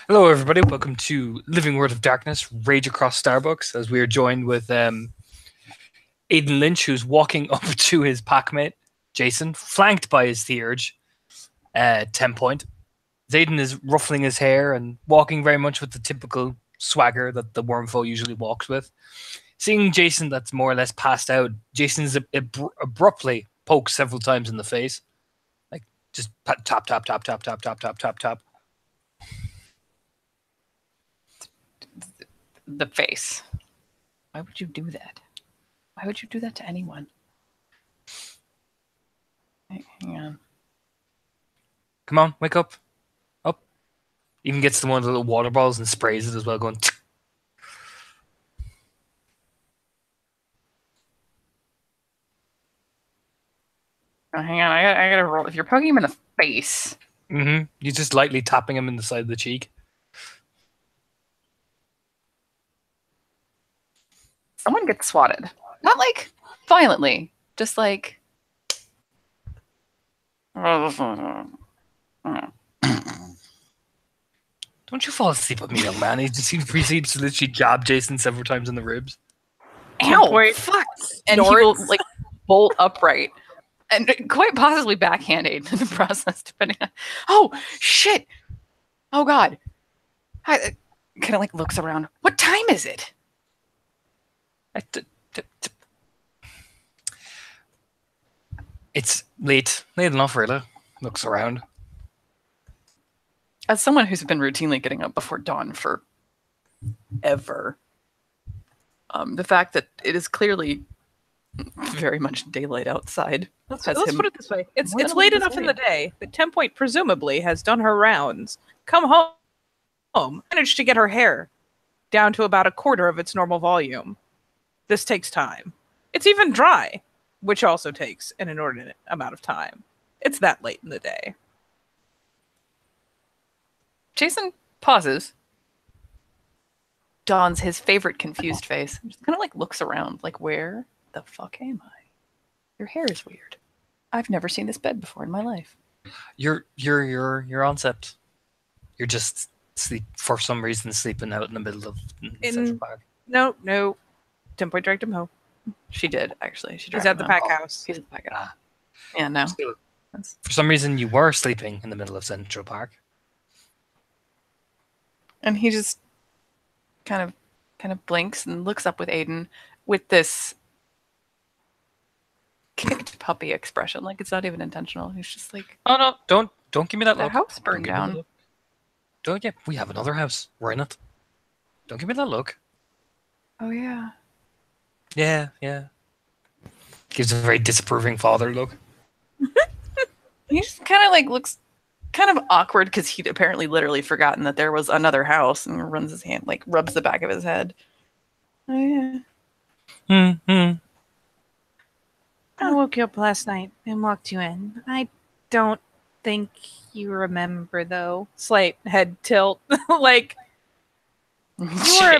Hello, everybody. Welcome to Living Word of Darkness, Rage Across Starbucks, as we are joined with Aidan Lynch, who's walking up to his packmate, Jason, flanked by his Theurge, 10 point. Aidan is ruffling his hair and walking very much with the typical swagger that the Wormfoe usually walks with. Seeing Jason that's more or less passed out, Jason is abruptly poked several times in the face. Like, just tap, tap, tap, tap, tap, tap, tap, tap, tap, tap. The face. Why would you do that? Why would you do that to anyone? Hang on. Come on, wake up. Up. Even gets the one of the little water balls and sprays it as well, going. Oh, hang on, I gotta roll. If you're poking him in the face. Mm-hmm. You're just lightly tapping him in the side of the cheek. Someone gets swatted. Not like violently, just like. Don't you fall asleep with me, young man. He just proceeds to literally jab Jason several times in the ribs. Ow! Fuck! And he will like bolt upright. And quite possibly backhand Aiden in the process, depending on. Oh, shit! Oh, God. I kind of like looks around. What time is it? It's late enough, really. Looks around. As someone who's been routinely getting up before dawn for ever, the fact that it is clearly very much daylight outside. Let's put it this way. It's late enough in the day that 10 Point presumably has done her rounds, come home, managed to get her hair down to about a quarter of its normal volume. This takes time. It's even dry, which also takes an inordinate amount of time. It's that late in the day. Jason pauses, dons his favorite confused face, and just kind of like looks around, like, where the fuck am I? Your hair is weird. I've never seen this bed before in my life. You're on sept. You're just for some reason sleeping out in the middle of Central Park. No. 10 Point dragged him home. She did, actually. He's at the pack house. He's at the pack house. Yeah, no. For some reason, you were sleeping in the middle of Central Park. And he just kind of blinks and looks up with Aiden with this kicked puppy expression, like it's not even intentional. He's just like, oh no, don't give me that look. The house burned down. Don't get. We have another house. We're in it. Don't give me that look. Oh yeah. Yeah. Gives a very disapproving father look. He just kind of like looks kind of awkward because he'd apparently literally forgotten that there was another house and runs his hand, like rubs the back of his head. Oh yeah. I woke you up last night and locked you in. I don't think you remember, though. Slight head tilt. Like, you were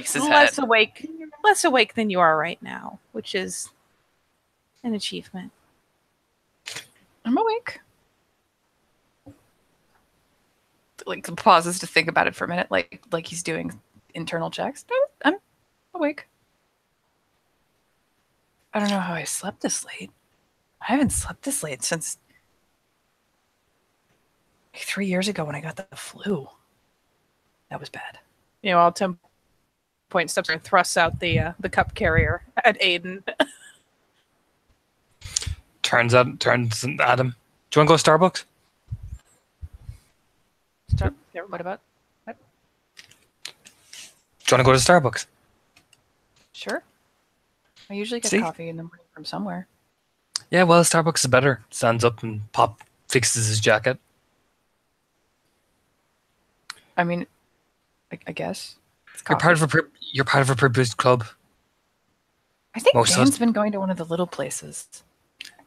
less awake than you are right now, which is an achievement. I'm awake. Like, pauses to think about it for a minute, like he's doing internal checks. No, I'm awake. I don't know how I slept this late. I haven't slept this late since 3 years ago when I got the flu. That was bad. You know, 10 Point steps and thrusts out the cup carrier at Aiden. Turns at him. Do you want to go to Starbucks? What about? What? Do you want to go to Starbucks? Sure. I usually get coffee in the morning from somewhere. Yeah, well, Starbucks is better. Stands up and fixes his jacket. I mean, I guess. You're part of a privileged club. I think Dan's been going to one of the little places.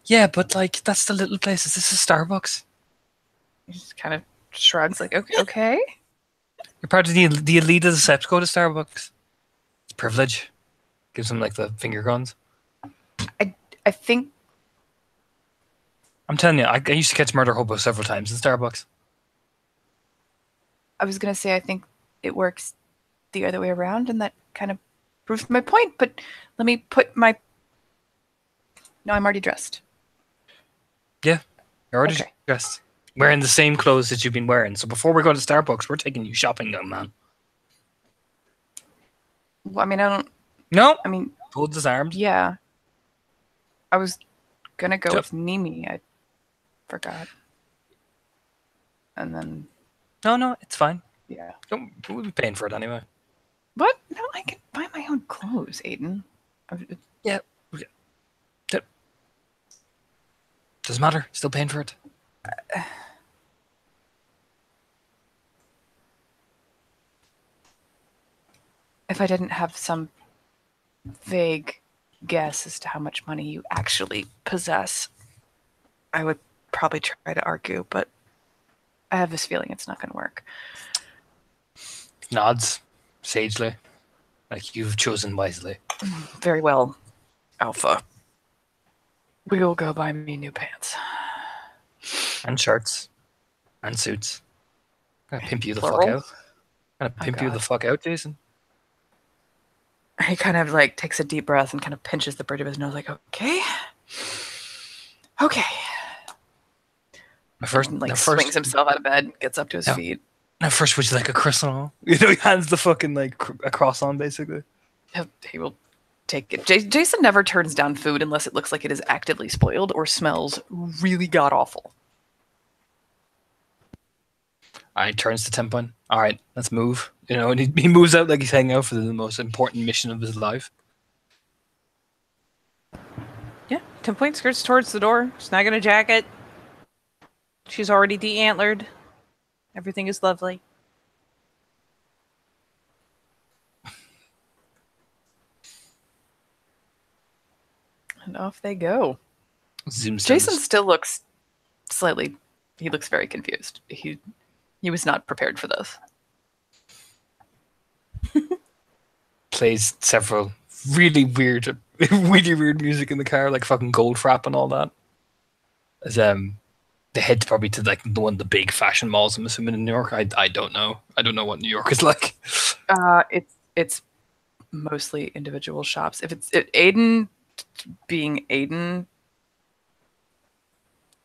Yeah, but like that's the little places. This is Starbucks. He just kind of shrugs, like, okay. You're part of the elite of the sept. Go to Starbucks. It's privilege. Gives him like the finger guns. I think. I'm telling you, I used to catch murder hobos several times in Starbucks. I was gonna say, I think it works the other way around, and that kind of proves my point. But let me put my... No, I'm already dressed. Yeah, you're already Okay. dressed. Wearing the same clothes that you've been wearing. So before we go to Starbucks, we're taking you shopping, young man. Well, I mean, I don't... No. I mean... Hold disarmed. Yeah. I was gonna go with Mimi. I forgot. And then... No, it's fine. Yeah. We'll be paying for it anyway. What? No, I can buy my own clothes, Aiden. Yeah. Doesn't matter. Still paying for it. If I didn't have some vague guess as to how much money you actually possess, I would probably try to argue, but I have this feeling it's not going to work. Nods sagely, like you've chosen wisely. Very well, Alpha. We will go buy me new pants. And shirts. And suits. I'm gonna pimp you the Plural? fuck out. I'm gonna pimp you the fuck out, Jason. He kind of like takes a deep breath and kind of pinches the bridge of his nose like, okay. And, swings himself out of bed, gets up to his feet. Now first, would you like a croissant? You know, he hands the fucking like a croissant basically. He will take it. Jason never turns down food unless it looks like it is actively spoiled or smells really god awful. He turns to 10 point. All right, let's move. You know, and he moves out like he's hanging out for the most important mission of his life. Yeah, 10 point skirts towards the door, snagging a jacket. She's already de-antlered. Everything is lovely. And off they go. Zooms Jason still looks slightly... He looks very confused. He was not prepared for this. Plays several really weird music in the car, like fucking Goldfrapp and all that. As they head probably to like one of the big fashion malls, I'm assuming, in New York. I don't know. I don't know what New York is like. It's mostly individual shops. If Aiden being Aiden,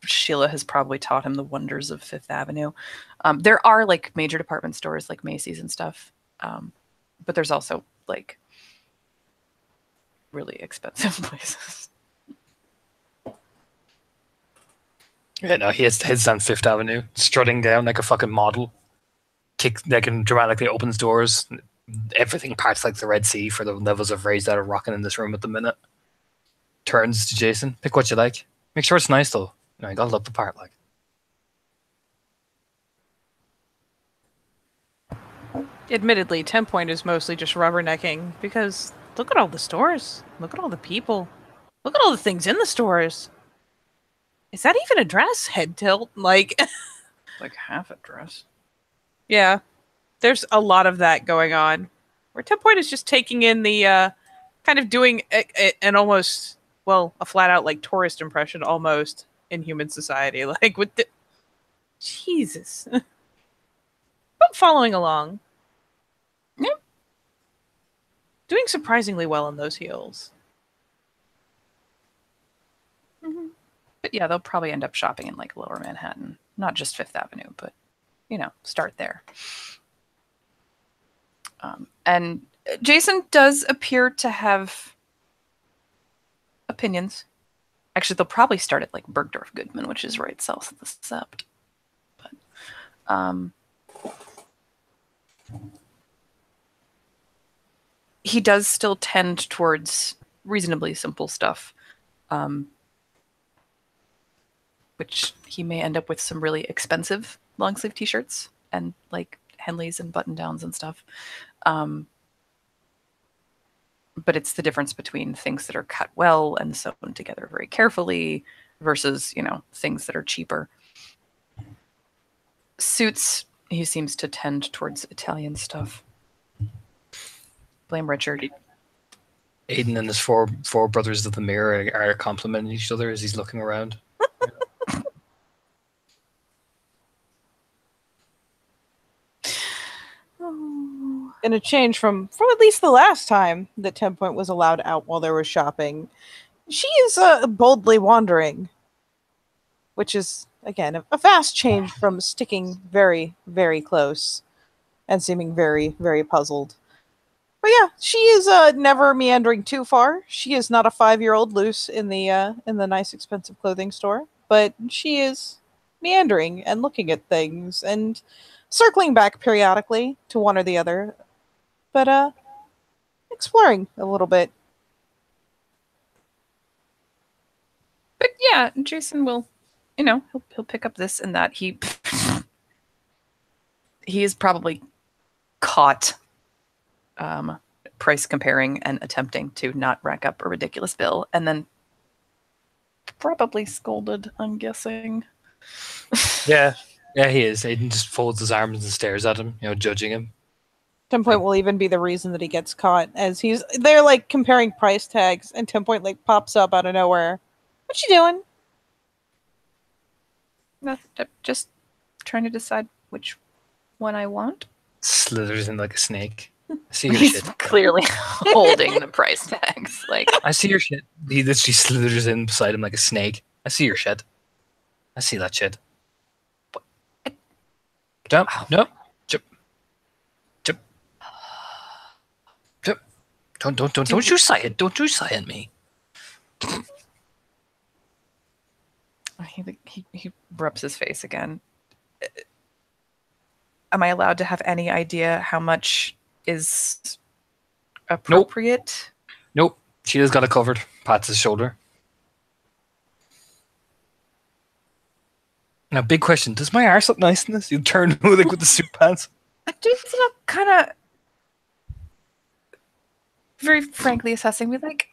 Sheila has probably taught him the wonders of Fifth Avenue. There are like major department stores like Macy's and stuff, but there's also like really expensive places. Yeah, no, he heads down Fifth Avenue, strutting down like a fucking model. And dramatically opens doors. Everything parts like the Red Sea for the levels of rage that are rocking in this room at the minute. Turns to Jason. Pick what you like. Make sure it's nice though. You gotta look the part, like. Admittedly, 10 point is mostly just rubbernecking because look at all the stores. Look at all the people. Look at all the things in the stores. Is that even a dress? Head tilt? Like half a dress. Yeah. There's a lot of that going on. Where 10 point is just taking in the kind of doing an almost, well, a flat out like tourist impression almost in human society. Like with the Jesus. I'm following along. Yeah. Doing surprisingly well in those heels. Mm-hmm. But yeah, they'll probably end up shopping in like Lower Manhattan. Not just Fifth Avenue, but, start there. And Jason does appear to have opinions. Actually, they'll probably start at like Bergdorf Goodman, which is right south of the Sept. But he does still tend towards reasonably simple stuff, which he may end up with some really expensive long sleeve t-shirts and like Henleys and button downs and stuff. But it's the difference between things that are cut well and sewn together very carefully versus, things that are cheaper. Suits, he seems to tend towards Italian stuff. Blame Richard. Aiden and his four brothers of the mirror are complimenting each other as he's looking around. in a change from at least the last time that 10 Point was allowed out while there was shopping. She is boldly wandering, which is, again, a vast change from sticking very, very close and seeming very, very puzzled. But yeah, she is never meandering too far. She is not a 5-year-old loose in the nice, expensive clothing store, but she is meandering and looking at things and circling back periodically to one or the other, but exploring a little bit. But yeah, Jason will, he'll pick up this and that. He is probably caught price comparing and attempting to not rack up a ridiculous bill, and then probably scolded, I'm guessing. Yeah, he is. Aiden just folds his arms and stares at him, judging him. 10 Point will even be the reason that he gets caught, as they're like comparing price tags, and 10 Point like pops up out of nowhere. What you doing? Nothing, just trying to decide which one I want. Slithers in like a snake. I see your He's shit. Clearly holding the price tags. Like, I see your shit. He literally slithers in beside him like a snake. I see your shit. I see that shit. Jump. Nope. Jump. Jump. Jump. Don't you sigh it. Don't you sigh at me. He rubs his face again. Am I allowed to have any idea how much is appropriate? Nope. She has got it covered. Pats his shoulder. Now, big question. Does my arse look nice in this? You turn with the suit pants. I do look kind of very frankly assessing me like,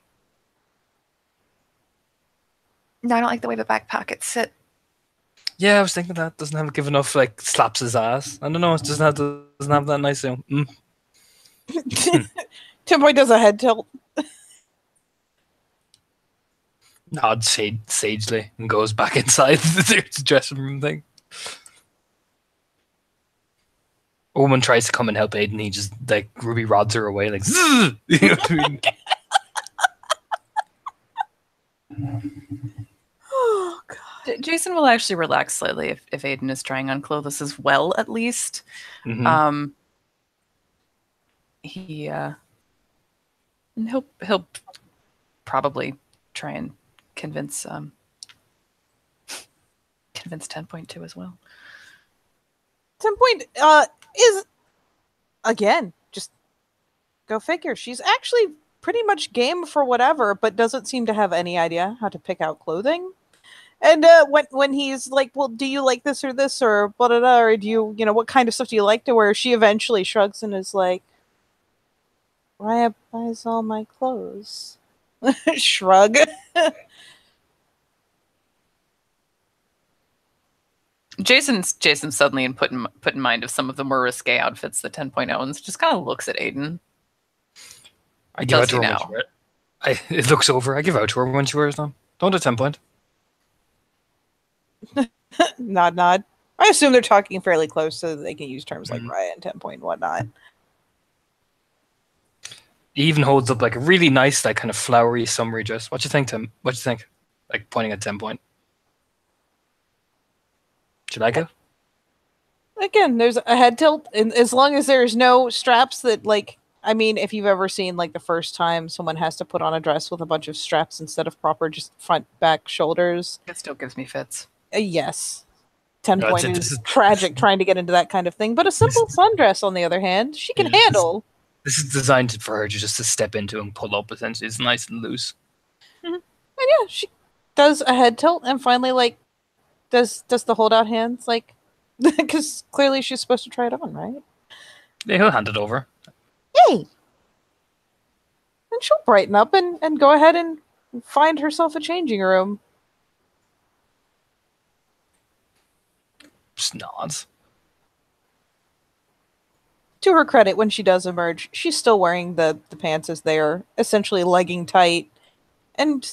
no, I don't like the way the back pockets sit. Yeah, I was thinking that. Doesn't have give enough, like, slaps his ass. I don't know. It doesn't have that nice, 10 Point does a head tilt. Nods sagely and goes back inside the dressing room thing. A woman tries to come and help Aiden. He just, like, Ruby rods her away, like, zzz! You know what I mean? Oh, God. Jason will actually relax slightly if Aiden is trying on clothes as well, at least. Mm-hmm. He'll probably try and convince 10.2 as well. 10 Point is, again, just go figure. She's actually pretty much game for whatever, but doesn't seem to have any idea how to pick out clothing. And when he's like, well, do you like this or blah, blah, blah, or do you, what kind of stuff do you like to wear? She eventually shrugs and is like, Raya buys all my clothes. Shrug. Jason's suddenly put in mind of some of the more risque outfits that 10.0 owns. Just kind of looks at Aiden. I give out to her when she wears it. It looks over. I give out to her when she wears them. Don't do 10 Point. Nod. I assume they're talking fairly close so that they can use terms like Raya and 10 Point and whatnot. He even holds up like a really nice, like kind of flowery, summery dress. What you think, Tim? What you think? Like pointing at 10 Point. Should I go? Again, there's a head tilt, and as long as there's no straps that, like, I mean, if you've ever seen, like, the first time someone has to put on a dress with a bunch of straps instead of proper just front, back, shoulders. It still gives me fits. Yes. 10 Point is tragic trying to get into that kind of thing, but a simple sundress, on the other hand, she can handle. This is designed for her just to step into and pull up, essentially. It's nice and loose. Mm-hmm. And yeah, she does a head tilt and finally, like, does the holdout hands, like, because clearly she's supposed to try it on, right? Yeah, he'll hand it over. Hey! And she'll brighten up and go ahead and find herself a changing room. Just nods. To her credit, when she does emerge, she's still wearing the pants as they are essentially legging tight. And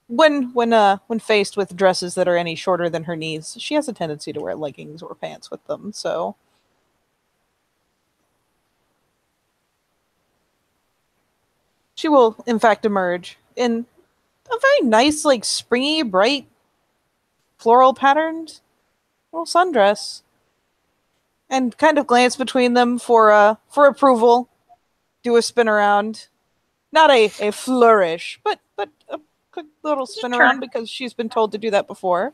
when faced with dresses that are any shorter than her knees, she has a tendency to wear leggings or pants with them, so. She will, in fact, emerge in a very nice, like, springy, bright, floral patterned little sundress. And kind of glance between them for approval. Do a spin around. Not a flourish, but a quick little spin around because she's been told to do that before.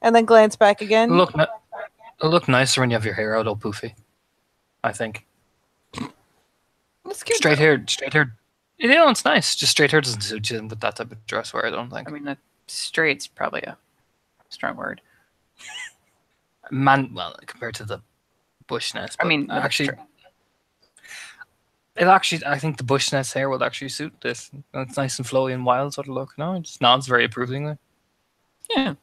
And then glance back again. It'll look nicer when you have your hair out all poofy, I think. That's cute. Straight hair. You know, it's nice. Just straight hair doesn't suit you with that type of dress wear, I don't think. I mean, straight's probably a strong word. Well, compared to the bushness. I mean, actually, I think the bushness hair would actually suit this. It's nice and flowy and wild sort of look. No, it just nods very approvingly. Yeah.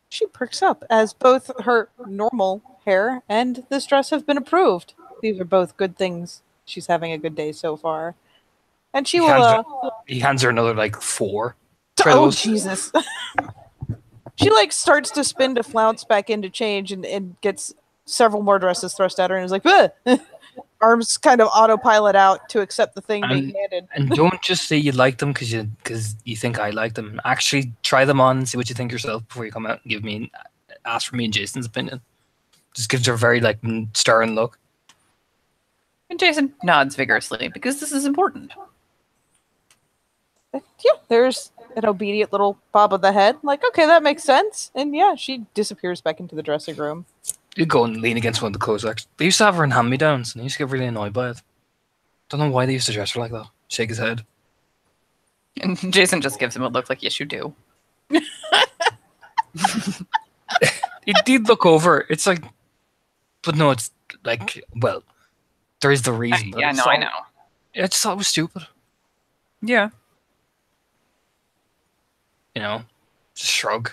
She perks up as both her normal hair and this dress have been approved. These are both good things. She's having a good day so far. And she he hands her another, like, 4. Oh, Jesus. She, like, starts to spin to flounce back into change and gets several more dresses thrust at her and is like, arms kind of autopilot out to accept the thing being handed. And don't just say you like them because you think I like them. Actually, try them on and see what you think yourself before you come out and ask for me and Jason's opinion. Just gives her a very, like, stern look. And Jason nods vigorously because this is important. Yeah, there's an obedient little bob of the head. Like, okay, that makes sense. And yeah, she disappears back into the dressing room. You go and lean against one of the clothes racks. They used to have her in hand-me-downs, and I used to get really annoyed by it. Don't know why they used to dress her like that. Shake his head. And Jason just gives him a look like, yes, you do. He did look over. It's like, but no, it's like, well, there is the reason. I know. I just thought it was stupid. Yeah. You know, just shrug.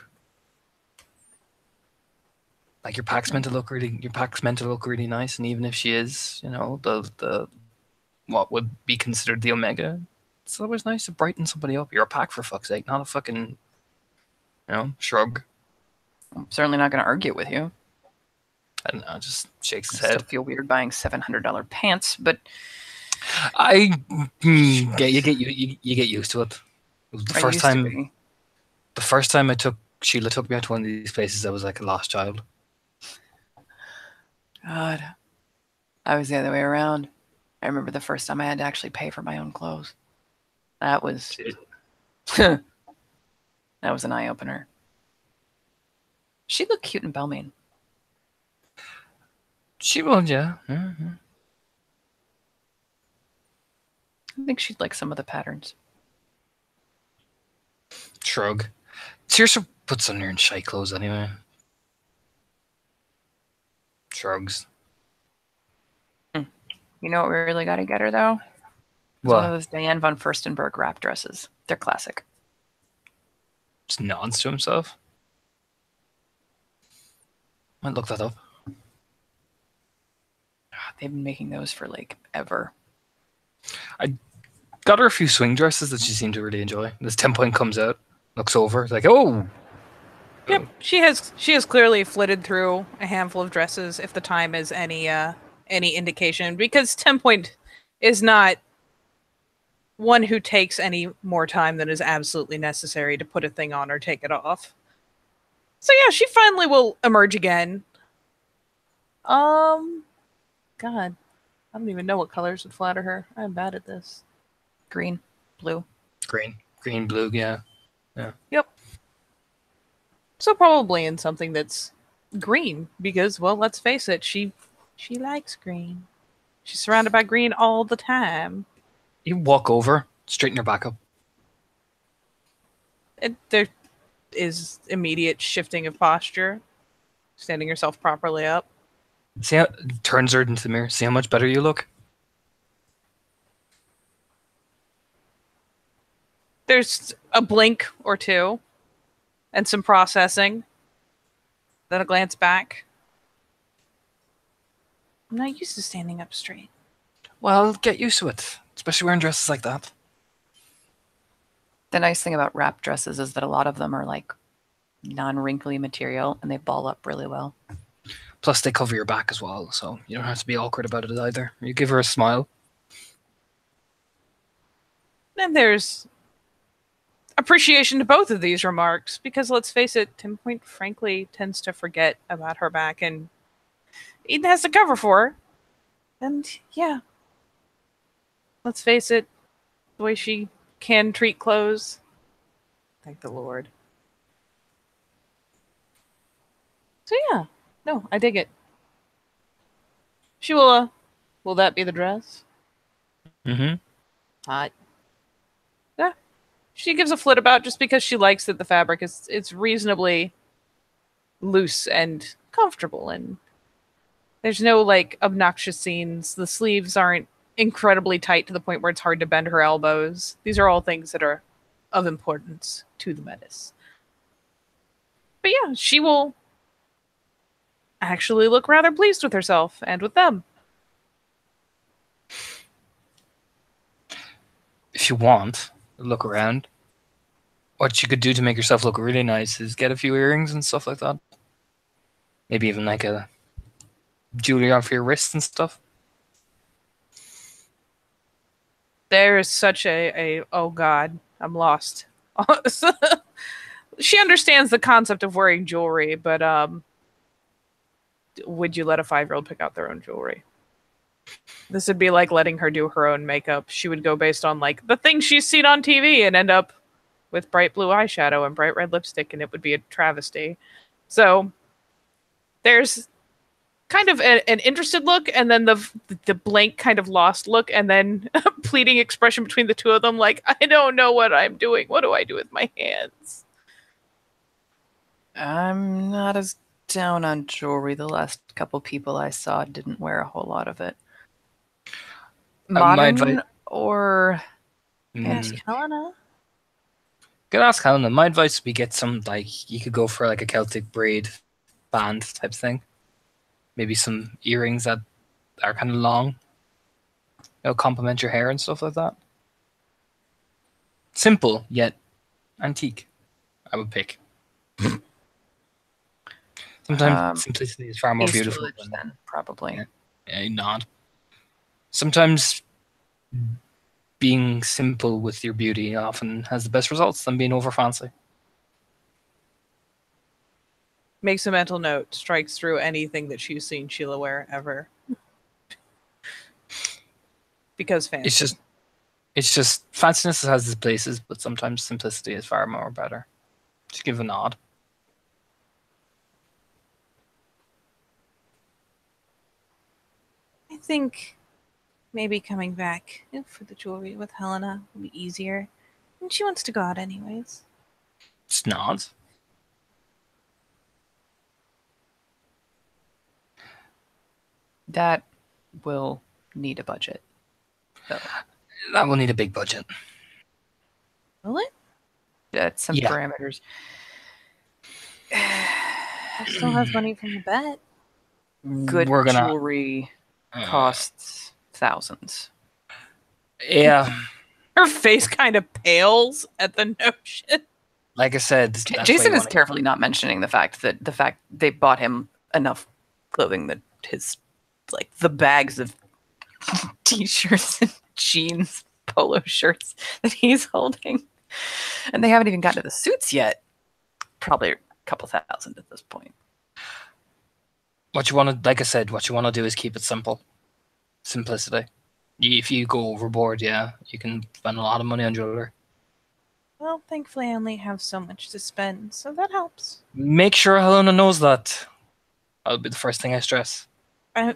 Like, your pack's meant to look really nice, and even if she is, you know, the what would be considered the Omega, it's always nice to brighten somebody up. You're a pack, for fuck's sake, not a fucking, you know, shrug. I'm certainly not going to argue with you. I don't know, just shakes his I head. still feel weird buying $700 pants, but you get used to it. The first time Sheila took me out to one of these places, I was like a lost child. God, I was the other way around. I remember the first time I had to actually pay for my own clothes. That was that was an eye opener. She looked cute in Belmain. She will, yeah. Mm-hmm. I think she'd like some of the patterns. Shrug. Seriously, puts on her in shy clothes anyway. Shrugs. You know what we really got to get her, though? It's one of those Diane von Furstenberg wrap dresses. They're classic. Just nods to himself. Might look that up. They've been making those for, like, ever. I got her a few swing dresses that she seemed to really enjoy. This 10-point comes out, looks over, it's like, oh! Yep, she has clearly flitted through a handful of dresses, if the time is any indication, because 10-point is not one who takes any more time than is absolutely necessary to put a thing on or take it off. So yeah, she finally will emerge again. God, I don't even know what colors would flatter her. I'm bad at this. Green, blue. Green, blue, yeah. Yep. So probably in something that's green, because, well, let's face it, she likes green. She's surrounded by green all the time. You walk over, straighten your back up. There is immediate shifting of posture, standing yourself properly up. See how turns her into the mirror. See how much better you look. There's a blink or two, and some processing. Then a glance back. I'm not used to standing up straight. Well, get used to it, especially wearing dresses like that. The nice thing about wrap dresses is that a lot of them are like non-wrinkly material and they ball up really well. Plus, they cover your back as well, so you don't have to be awkward about it either. You give her a smile. And there's appreciation to both of these remarks, because let's face it, 10 Point frankly tends to forget about her back, and Eden has to cover for her. And yeah, let's face it, the way she can treat clothes, thank the Lord. So yeah, no, I dig it. She will that be the dress? Mm-hmm. Hot. Yeah. She gives a flit about just because she likes that the fabric it's reasonably loose and comfortable, and there's no like obnoxious scenes. The sleeves aren't incredibly tight to the point where it's hard to bend her elbows. These are all things that are of importance to the Metis. But yeah, she will actually look rather pleased with herself and with them. If you want, look around. What you could do to make yourself look really nice is get a few earrings and stuff like that. Maybe even like a jewelry on for your wrists and stuff. There is such a oh god, I'm lost. She understands the concept of wearing jewelry, but would you let a 5-year-old pick out their own jewelry? This would be like letting her do her own makeup. She would go based on like the things she's seen on TV and end up with bright blue eyeshadow and bright red lipstick, and it would be a travesty. So there's kind of an interested look, and then the blank kind of lost look, and then a pleading expression between the two of them, like, I don't know what I'm doing. What do I do with my hands? I'm not as down on jewelry. The last couple people I saw didn't wear a whole lot of it. Modern or ask Helena. Could ask Helena. My advice would be get some, like, you could go for like a Celtic braid band type thing. Maybe some earrings that are kind of long. It'll complement your hair and stuff like that. Simple, yet antique, I would pick. Sometimes simplicity is far more beautiful. Then, probably. Yeah, nod. Sometimes being simple with your beauty often has the best results than being over fancy. Makes a mental note, strikes through anything that she's seen Sheila wear ever. Because fancy. It's just fanciness has its places, but sometimes simplicity is far more better. Just give a nod. I think maybe coming back for the jewelry with Helena will be easier. And she wants to go out anyways. Just nods. That will need a budget. So. That will need a big budget. Will it? That's some parameters. I still have money from the bet. Good jewelry costs thousands. Yeah. Her face kind of pales at the notion. Like I said, Jason is carefully not mentioning the fact they bought him enough clothing that his the bags of t-shirts and jeans, polo shirts that he's holding, and they haven't even gotten to the suits yet. Probably a couple thousand at this point. What you want to, like I said, what you want to do is keep it simple. Simplicity. If you go overboard, you can spend a lot of money on jewelry. Well, thankfully I only have so much to spend, so that helps. Make sure Helena knows that. That'll be the first thing I stress. I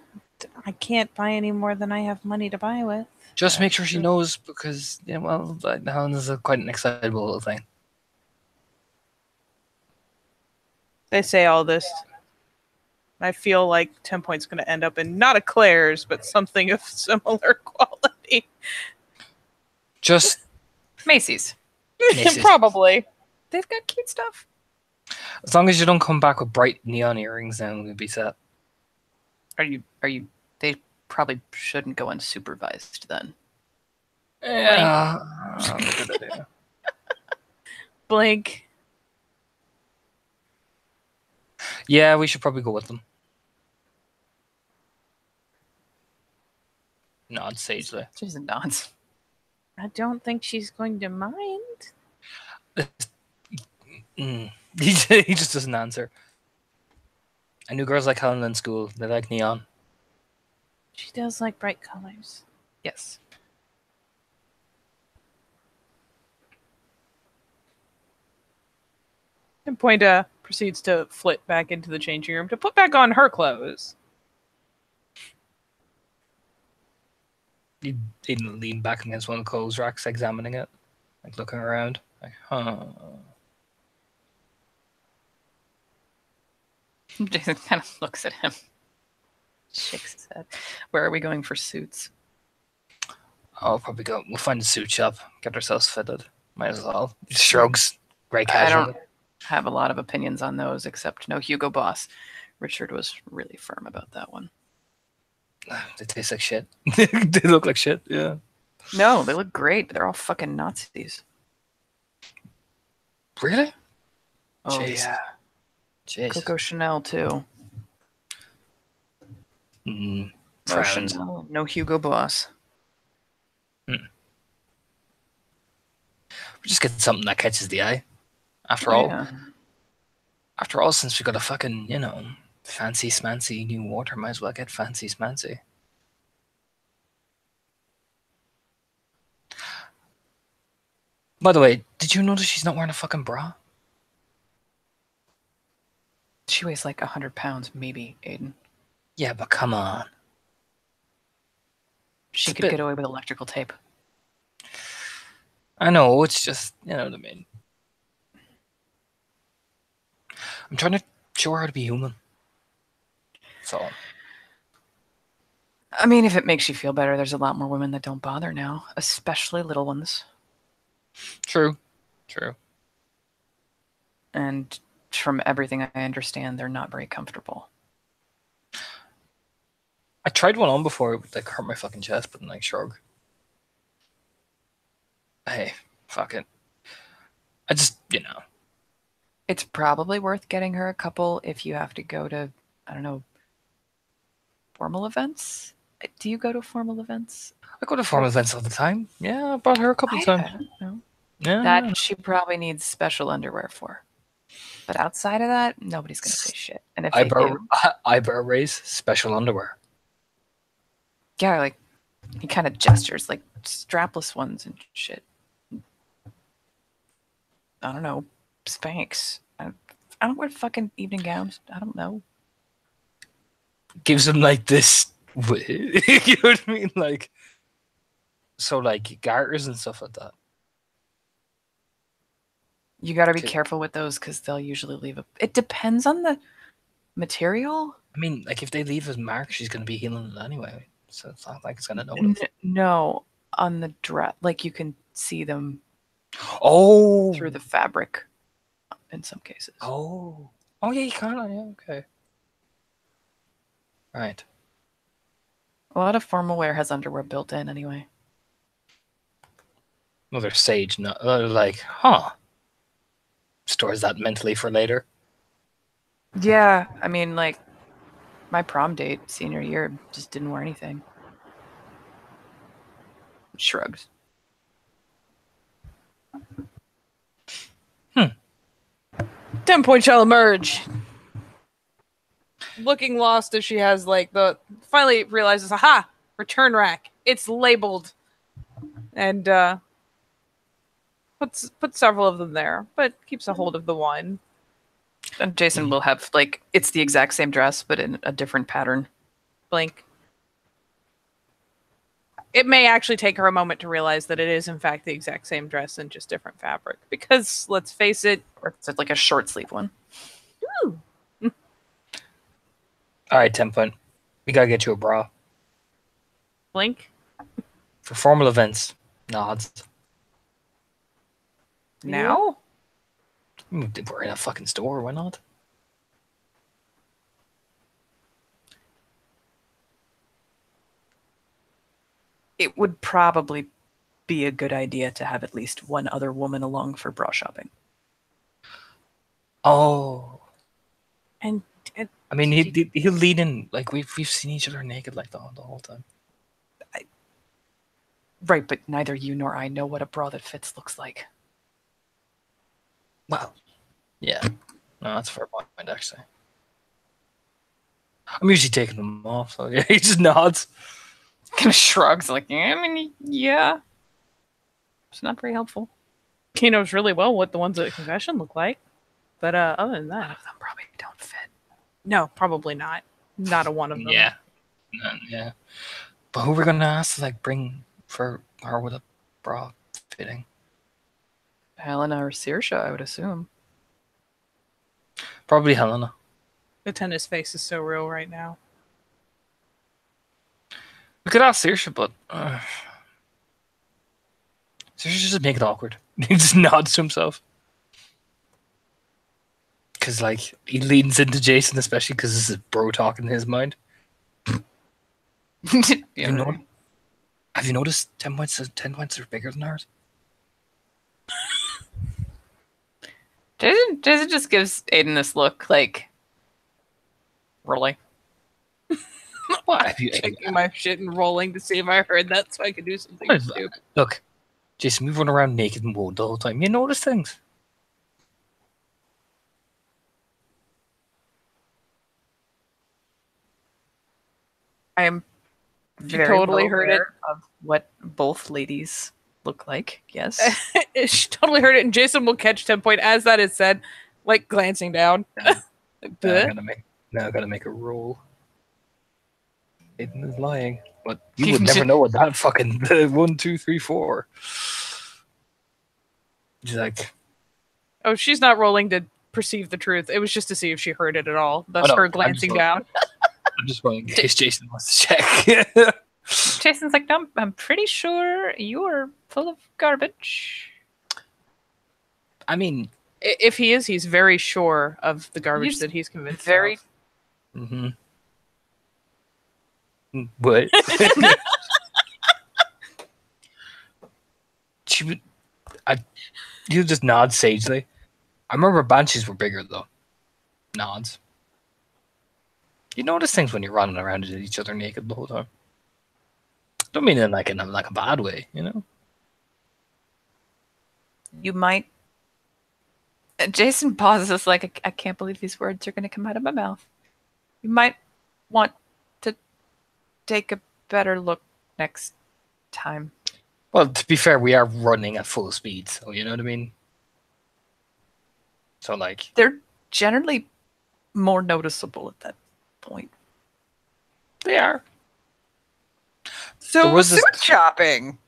can't buy any more than I have money to buy with. Just make sure she knows, because, Helena's quite an excitable little thing. They say all this. I feel like 10 Point's going to end up in not a Claire's, but something of similar quality. Just Macy's. Probably. They've got cute stuff. As long as you don't come back with bright neon earrings, then we'll be set. Are you? They probably shouldn't go unsupervised then. Yeah. Blink. Yeah, we should probably go with them. Nod sagely. Jason nods. I don't think she's going to mind. He just doesn't answer. I knew girls like Helen in school. They like neon. She does like bright colors. Yes. And Pointa proceeds to flit back into the changing room to put back on her clothes. He leaned back against one of the clothes racks, examining it, like looking around. Like, huh. Jason kind of looks at him. Shakes his head. Where are we going for suits? I'll probably go. We'll find a suit shop, get ourselves fitted. Might as well. Shrugs. Great casual. I don't have a lot of opinions on those, except no Hugo Boss. Richard was really firm about that one. They taste like shit. They look like shit, yeah. No, they look great, but they're all fucking Nazis. Really? Oh, Jeez. yeah. Jeez. Coco Chanel, too. No Chanel, no Hugo Boss. We just get something that catches the eye. After all, since we got a fucking, fancy smancy new water, might as well get fancy smancy. By the way, did you notice she's not wearing a fucking bra? She weighs like 100 pounds, maybe, Aiden. Yeah, but come on. She could get away with electrical tape. I know, it's just, you know what I mean. I'm trying to show her how to be human. So. I mean, if it makes you feel better, there's a lot more women that don't bother now, especially little ones. True. And from everything I understand, they're not very comfortable. I tried one on before, it would like hurt my fucking chest, but then like shrug. Hey, fuck it. I just, It's probably worth getting her a couple if you have to go to, I don't know, formal events? Do you go to formal events? I go to formal events all the time. Yeah, I brought her a couple of times. I don't know. Yeah. That she probably needs special underwear for. But outside of that, nobody's going to say shit. And if eyebrow raise, special underwear. Yeah, like, he kind of gestures, like, strapless ones and shit. I don't know. Spanx. I don't wear fucking evening gowns. I don't know. Gives them like this. You know what I mean? Like, so like garters and stuff like that. You got to be careful with those because they'll usually leave a. It depends on the material. I mean, like if they leave a mark, she's going to be healing it anyway. So it's not like it's going to notice. No, on the dress, like you can see them. Oh, through the fabric, in some cases. Oh yeah, you can. Yeah, okay. Right. A lot of formal wear has underwear built in anyway. Well, they're sage. No, they're like, stores that mentally for later. Yeah, I mean, like, my prom date senior year just didn't wear anything. Shrugs. 10 point shall emerge. Looking lost as she has finally realizes, aha, return rack. It's labeled. And puts several of them there, but keeps a hold of the one. And Jason will have, it's the exact same dress, but in a different pattern. Blink. It may actually take her a moment to realize that it is, in fact, the exact same dress in just different fabric. Because, let's face it... Or it's like a short sleeve one. Ooh. All right, 10 point. We got to get you a bra. Blink. For formal events. Nods. Now? We're in a fucking store. Why not? It would probably be a good idea to have at least one other woman along for bra shopping. Oh. And I mean, he'll lead in. Like, we've seen each other naked like the whole time. Right, but neither you nor I know what a bra that fits looks like. Well, yeah. No, that's a fair point, actually. I'm usually taking them off, so yeah, he just nods. Kind of shrugs, like, I mean, yeah. It's not very helpful. He knows really well what the ones at Confession look like. But other than A lot that, of them probably don't fit. no, probably not. Not a one of them. Yeah. Yeah. But who are we gonna ask to like bring for her with a bra fitting? Helena or Saoirse, I would assume. Probably Helena. The tennis face is so real right now. We could ask Saoirse, but Saoirse just make it awkward. He just nods to himself. Because, like, he leans into Jason, especially because this is bro talk in his mind. Yeah, Have you noticed 10 points are bigger than ours? Jason just gives Aiden this look, like, really? What? Have you, Checking my shit and rolling to see if I heard that so I could do something stupid. Look, Jason, we run around naked and wound the whole time. You notice things. I am very totally well heard it. aware of what both ladies look like. Yes. She totally heard it, and Jason will catch 10 point as that is said, like glancing down. Now I gotta make a roll. Aiden is lying, but you would never know what that fucking 1, 2, 3, 4. She's like, Oh, she's not rolling to perceive the truth. It was just to see if she heard it at all. Thus no, her glancing down. I'm just going in case Jason wants to check. Jason's like, no, I'm pretty sure you're full of garbage. I mean, If he is, he's very sure of the garbage that he's convinced very. of. mm-hmm. What? She would. You just nod sagely. I remember banshees were bigger though. Nods. You notice things when you're running around at each other naked the whole time. Don't mean it like in a bad way, you know. You might. Jason pauses, like, I can't believe these words are going to come out of my mouth. You might want to take a better look next time. Well, to be fair, we are running at full speed, so you know what I mean? So, like... They're generally more noticeable at that point. They are. So, suit shopping!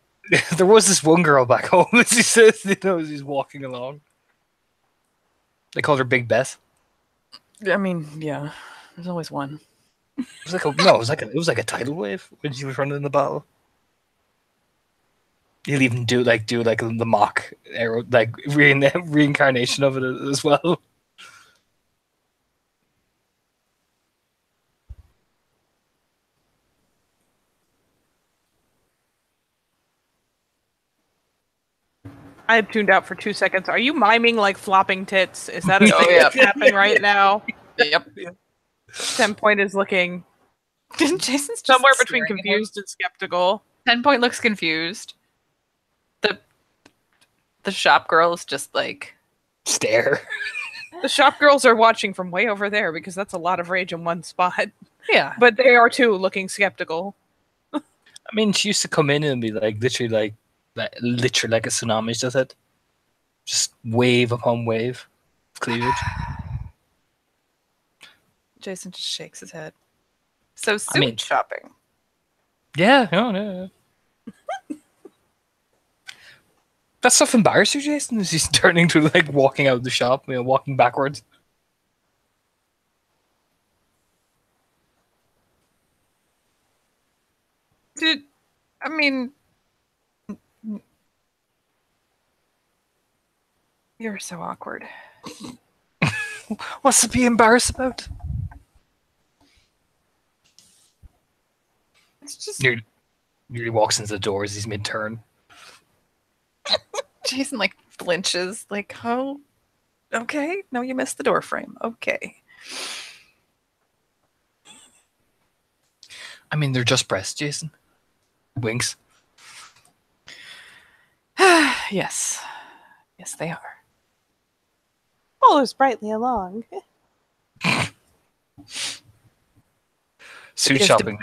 There was this one girl back home, as he says, you know, as he's walking along. They called her Big Beth. I mean, yeah. There's always one. It was like a tidal wave when she was running in the battle. He'll even do the mock arrow, like reincarnation of it as well. I had tuned out for 2 seconds. Are you miming like flopping tits? Is that a thing that's happening right now? Yep. 10 point is looking Jason's just somewhere between confused and skeptical. 10 point looks confused. The shop girl is just like stare. The shop girls are watching from way over there because that's a lot of rage in one spot. Yeah. But they are too looking skeptical. I mean, she used to come in and be like literally like a tsunami does it. Just wave upon wave of cleavage. Jason just shakes his head. So suit shopping. Yeah, no. That stuff embarrass you, Jason? Is he turning to like walking out of the shop, walking backwards? I mean, you're so awkward. What's to be embarrassed about? It's just Nearly walks into the door as he's mid-turn. Jason like flinches, like, oh, okay, no, you missed the door frame. Okay. I mean, they're just breasts, Jason. Winks. Yes. Yes, they are. Follows brightly along. Suit shopping.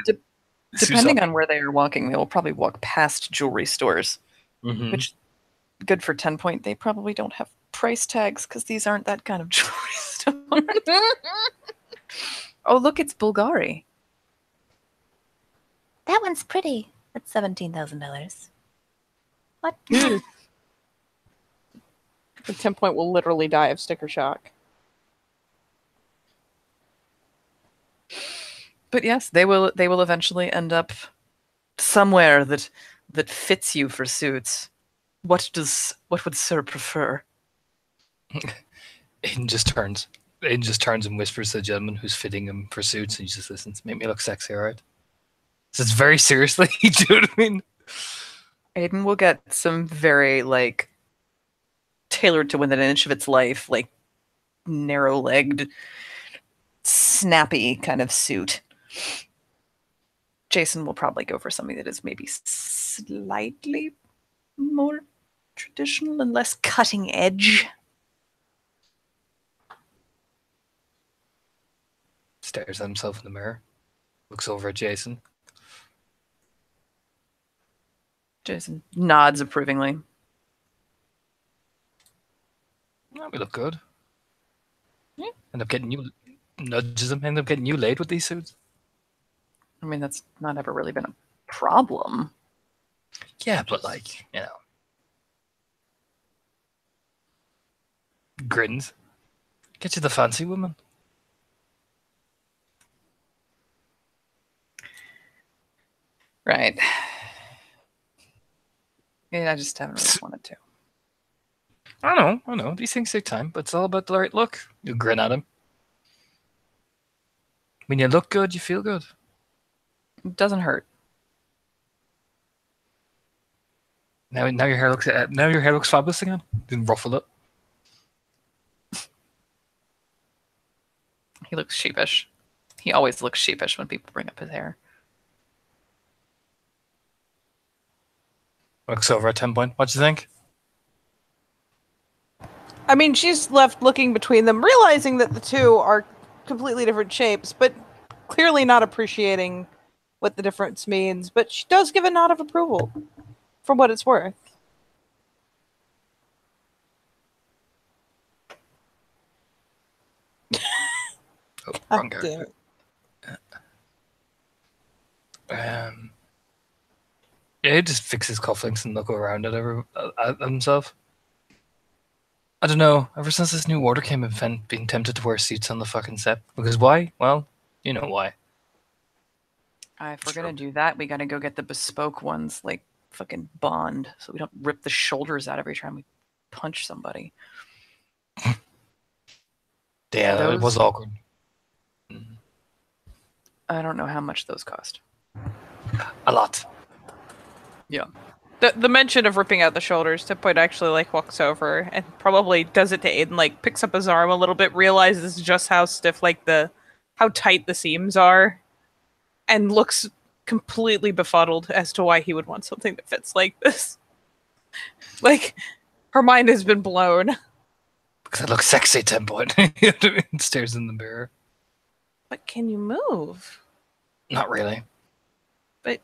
Depending on where they are walking, they will probably walk past jewelry stores. Mm-hmm. Which, good for 10 point. They probably don't have price tags because these aren't that kind of jewelry store. Oh, look, it's Bulgari. That one's pretty. That's $17,000. What? The 10 point will literally die of sticker shock. But yes, they will eventually end up somewhere that fits you for suits. What would Sir prefer? Aiden just turns and whispers to the gentleman who's fitting him for suits, and he just listens. Make me look sexy, all right? Says very seriously. Do you know what I mean? Aiden will get some very tailored to within an inch of its life, narrow-legged, snappy kind of suit. Jason will probably go for something that is maybe slightly more traditional and less cutting edge. Stares at himself in the mirror. Looks over at Jason. Jason nods approvingly. Oh, we look good. Yeah. End up getting you laid with these suits. I mean, that's not ever really been a problem. Yeah, but grins. Get you the fancy woman. Right. Yeah, I just haven't really wanted to. I know. These things take time, but it's all about the right look. You grin at him. When you look good, you feel good. It doesn't hurt. Now your hair looks fabulous again. Didn't ruffle it. He looks sheepish. He always looks sheepish when people bring up his hair. Looks over at 10 point. What do you think? I mean, she's left looking between them, realizing that the two are completely different shapes, but clearly not appreciating what the difference means. But she does give a nod of approval for what it's worth. Oh, wrong guy. Damn it. Yeah, he just fixes cufflinks and look around at himself. I don't know. Ever since this new order came, I've been tempted to wear suits on the fucking set. Because why? Well, you know why. If we're gonna do that, we gotta go get the bespoke ones, like fucking Bond, so we don't rip the shoulders out every time we punch somebody. Yeah, it was awkward. I don't know how much those cost. A lot. Yeah. The mention of ripping out the shoulders, Tip Point actually walks over and probably does it to Aiden, picks up his arm a little bit, realizes just how stiff, how tight the seams are, and looks completely befuddled as to why he would want something that fits like this. Her mind has been blown. Because I look sexy, 10 point. Stares in the mirror. But can you move? Not really. But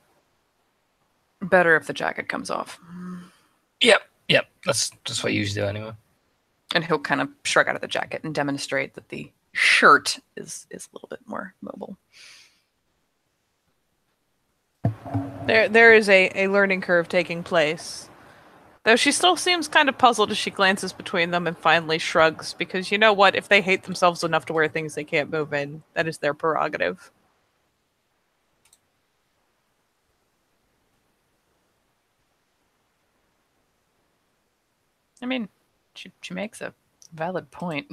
better if the jacket comes off. Yep. That's what you usually do anyway. And he'll kind of shrug out of the jacket and demonstrate that the shirt is a little bit more mobile. There is a learning curve taking place. Though she still seems kind of puzzled as she glances between them and finally shrugs, because you know what? If they hate themselves enough to wear things they can't move in, that is their prerogative. I mean, she makes a valid point.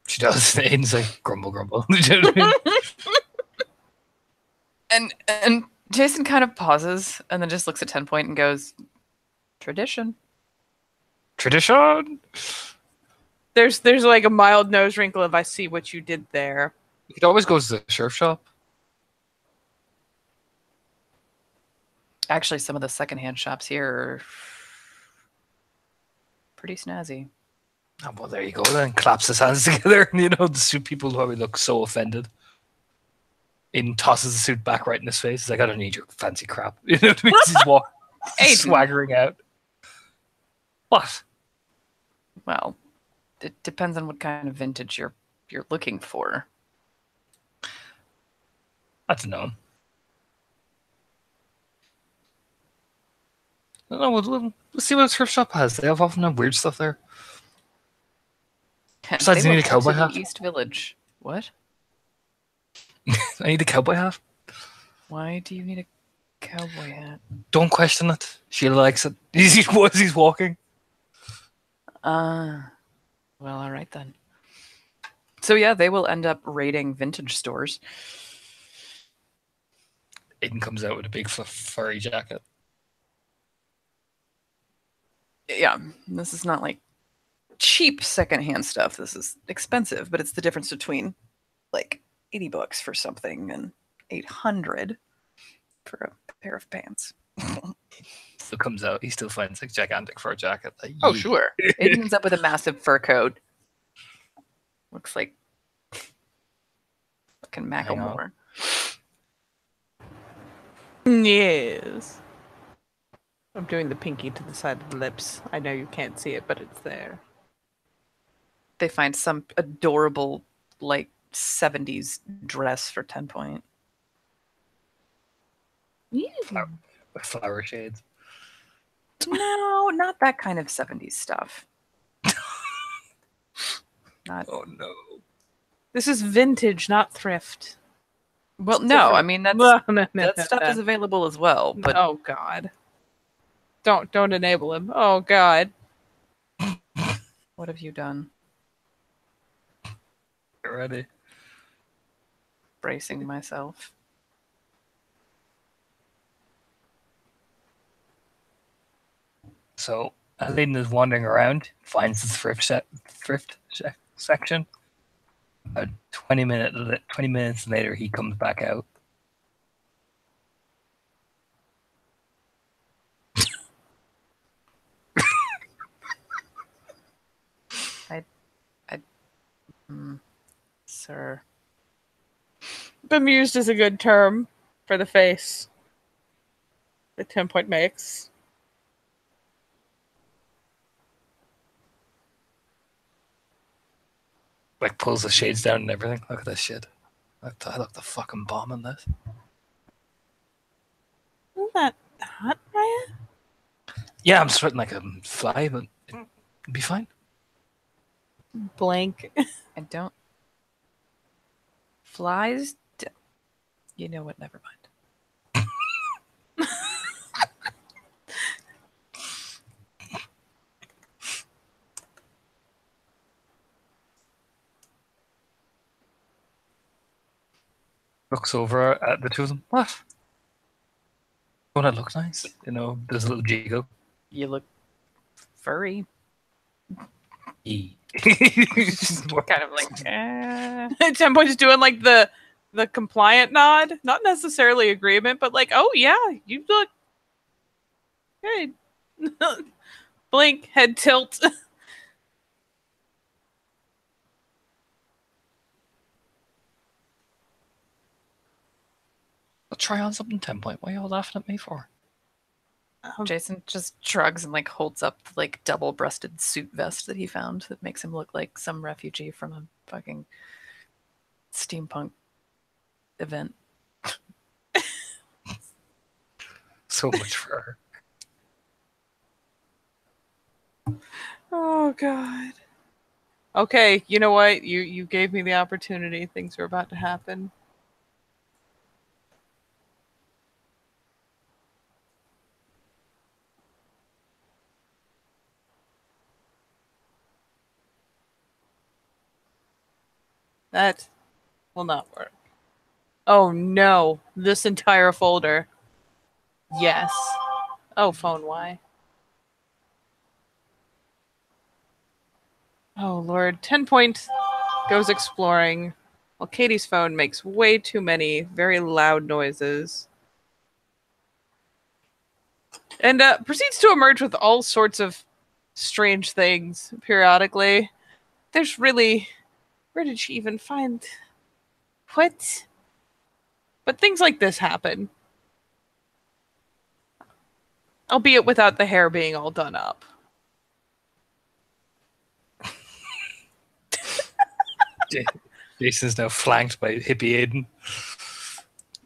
She does. Aiden's like, grumble. And Jason kind of pauses and then just looks at 10 point and goes, Tradition. There's a mild nose wrinkle if I see what you did there. You could always go to the surf shop. Actually, some of the secondhand shops here are pretty snazzy. Oh, well, there you go then. Claps his hands together. You know, the suit people probably look so offended. Aiden tosses the suit back right in his face. He's like, I don't need your fancy crap. You know what I mean? He's swaggering out. What? Well, it depends on what kind of vintage you're looking for. I don't know. I don't know. We'll see what a thrift shop has. They often have weird stuff there. Besides, They you need a look cowboy to hat. the East Village. What? I need a cowboy hat. Why do you need a cowboy hat? Don't question it. Sheila likes it. He's walking. Well, all right then. So yeah, they will end up raiding vintage stores. Aiden comes out with a big furry jacket. Yeah, this is not like cheap secondhand stuff. This is expensive, but it's the difference between like $80 for something and $800 for a pair of pants. Still comes out. He still finds like gigantic fur jacket. Like, Oh sure, it ends up with a massive fur coat. Looks like fucking Macklemore. Yes. I'm doing the pinky to the side of the lips. I know you can't see it, but it's there. They find some adorable, like, 70s dress for 10 point. Flower shades. No, not that kind of 70s stuff. Not. Oh no. This is vintage, not thrift. Well, It's no, different. I mean that stuff is available as well. But oh God. Don't enable him. Oh God. what have you done? Get ready. Bracing myself. So Aiden is wandering around, finds the thrift section. About 20 minutes later, he comes back out. Sir. Bemused is a good term for the face. The 10 point makes. Like pulls the shades down and everything. Look at this shit. I look the fucking bomb in this. Isn't that hot, Ryan? Yeah, I'm sweating like a fly, but it'll be fine. Blank. I don't. Flies? You know what? Never mind. Looks over at the two of them. What? Oh, that looks nice. You know, there's a little jiggle. You look furry. E. Kind of like, 10 points doing like the compliant nod. Not necessarily agreement, but like, oh yeah, you look good. Blink, head tilt. I'll try on something 10 point. What are you all laughing at me for? Jason just shrugs and like holds up the like double-breasted suit vest that he found that makes him look like some refugee from a fucking steampunk event. So much for her. Oh God. Okay, you know what? You gave me the opportunity. Things are about to happen. That will not work. Oh no, this entire folder. Yes. Oh, phone, why? Oh Lord, 10 point goes exploring while Katie's phone makes way too many very loud noises. And proceeds to emerge with all sorts of strange things periodically. There's really... Where did she even find... What? But things like this happen. Albeit without the hair being all done up. Jason's now flanked by hippie Aiden.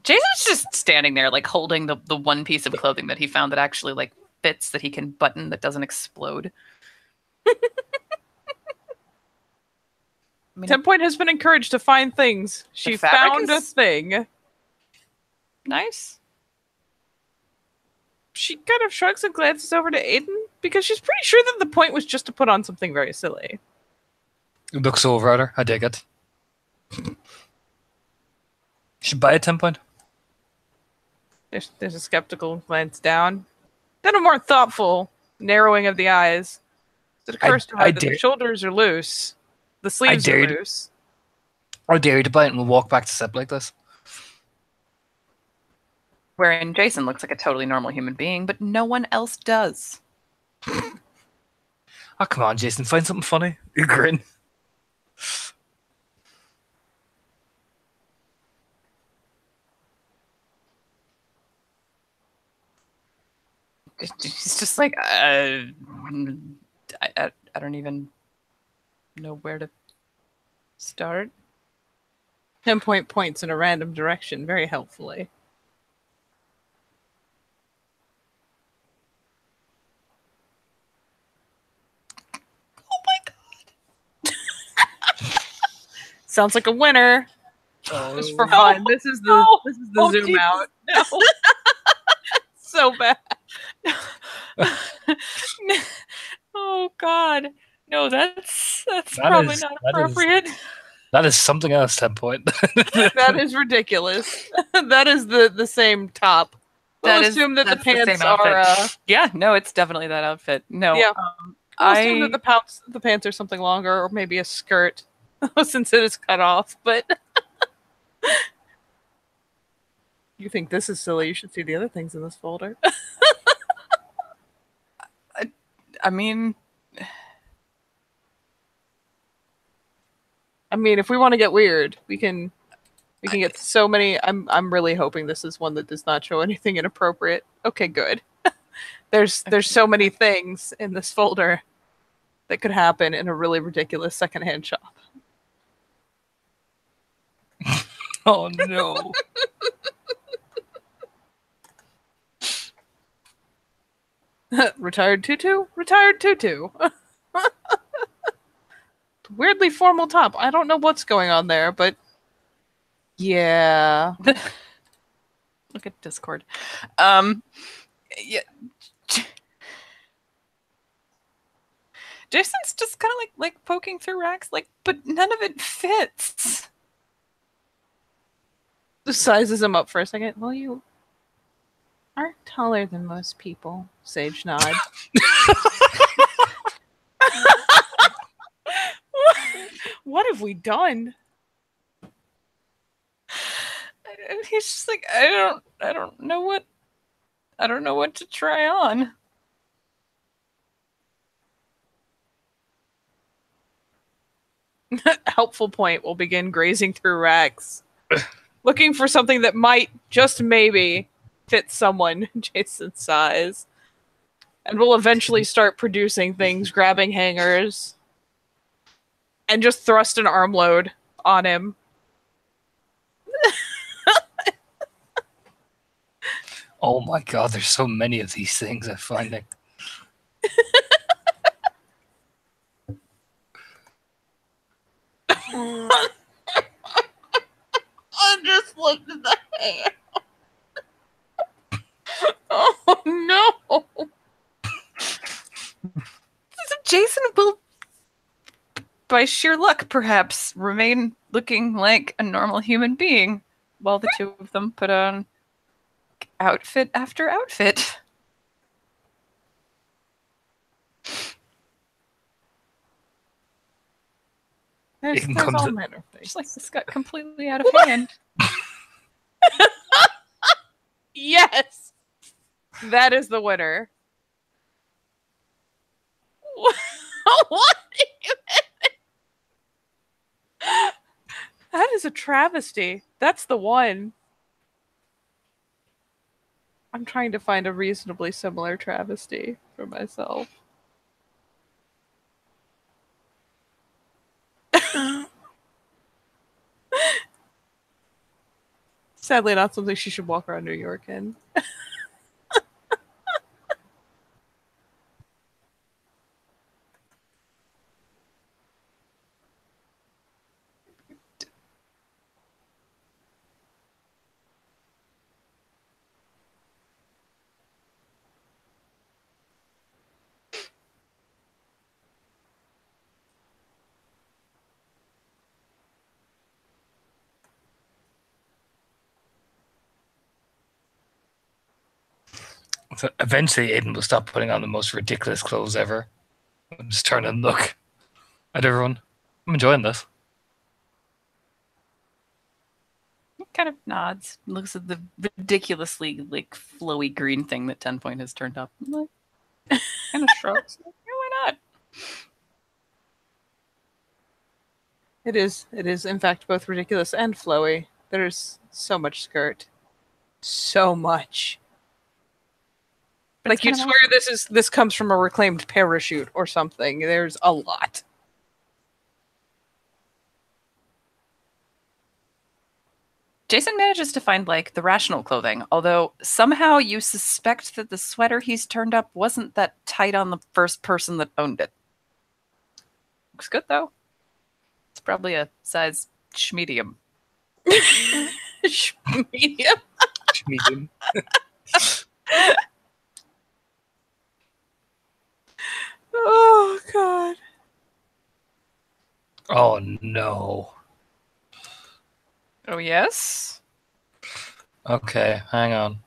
Jason's just standing there, like, holding the one piece of clothing that he found that actually, like, fits, that he can button, that doesn't explode. I mean, 10 Point has been encouraged to find things. She found a thing. Nice. She kind of shrugs and glances over to Aiden because she's pretty sure that the point was just to put on something very silly. Looks over at her. I dig it. Should buy a 10 Point. There's a skeptical glance down. Then a more thoughtful narrowing of the eyes. It occurs to her that the shoulders are loose. The sleeves are loose. I dare you to buy it and we'll walk back to Sep like this. Wherein Jason looks like a totally normal human being, but no one else does. Oh, come on, Jason. Find something funny. You grin. He's just like, I don't even know where to start. 10 Point points in a random direction very helpfully. Oh my god! Sounds like a winner. Just for fun. This is the zoom out. No. So bad. Oh god. No, that's probably not appropriate. That is something else, 10 Point. That is ridiculous. That is the same top. We'll assume that the pants are... Yeah, no, it's definitely that outfit. No. Yeah. I'll assume that the pants are something longer, or maybe a skirt, since it is cut off, but... You think this is silly, you should see the other things in this folder. I mean, if we want to get weird, we can get so many. I'm really hoping this is one that does not show anything inappropriate. Okay, good. There's so many things in this folder that could happen in a really ridiculous secondhand shop. Oh no. Retired tutu? Retired tutu. Weirdly formal top. I don't know what's going on there, but yeah. Look at Discord. Yeah. Jason's just kind of like poking through racks, but none of it fits. Just sizes him up for a second. Well, you aren't taller than most people. Sage nod. What have we done? And he's just like, I don't know what to try on. Helpful point. We'll begin grazing through racks, looking for something that might, just maybe, fit someone Jason's size. And we'll eventually start producing things, grabbing hangers, and just thrust an arm load on him. Oh my god, there's so many of these things I'm finding. I just looked at the hair. Oh no! So Jason will, by sheer luck perhaps, remain looking like a normal human being while the two of them put on outfit after outfit. There's all manner of things. Just like this got completely out of hand. Yes! That is the winner. What? That is a travesty. That's the one. I'm trying to find a reasonably similar travesty for myself. Sadly, not something she should walk around New York in. So eventually, Aiden will stop putting on the most ridiculous clothes ever. And just turn and look at everyone. I'm enjoying this. He kind of nods, looks at the ridiculously like flowy green thing that 10 Point has turned up. I'm like, kind of shrugs. Like, yeah, why not? It is, in fact, both ridiculous and flowy. There's so much skirt. So much. But like, you'd swear this comes from a reclaimed parachute or something. There's a lot. Jason manages to find, like, the rational clothing, although somehow you suspect that the sweater he's turned up wasn't that tight on the first person that owned it. Looks good, though. It's probably a size schmedium. Schmedium? Schmedium. Oh, God. Oh, no. Oh, yes? Okay, hang on.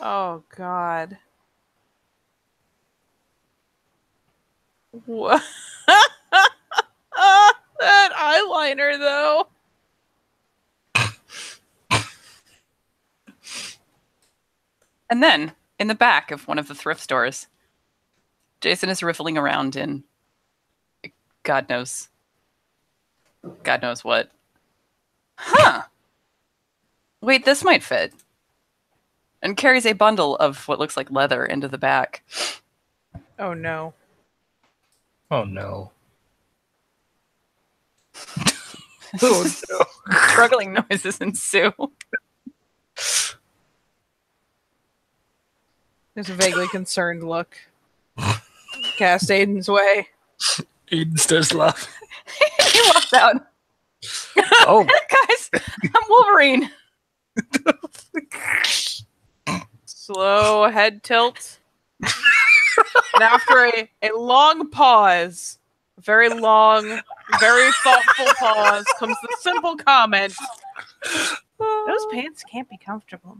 Oh, God. What? That eyeliner, though. And then, in the back of one of the thrift stores, Jason is riffling around in God knows what. Huh. Wait, this might fit. And carries a bundle of what looks like leather into the back. Oh, no. Oh, no. Oh, no. Struggling noises ensue. There's a vaguely concerned look cast Aiden's way. Aiden starts laughing. He walks out. Oh. Guys, I'm Wolverine. Slow head tilt. And after a long pause, very long, very thoughtful pause, comes the simple comment. Those pants can't be comfortable.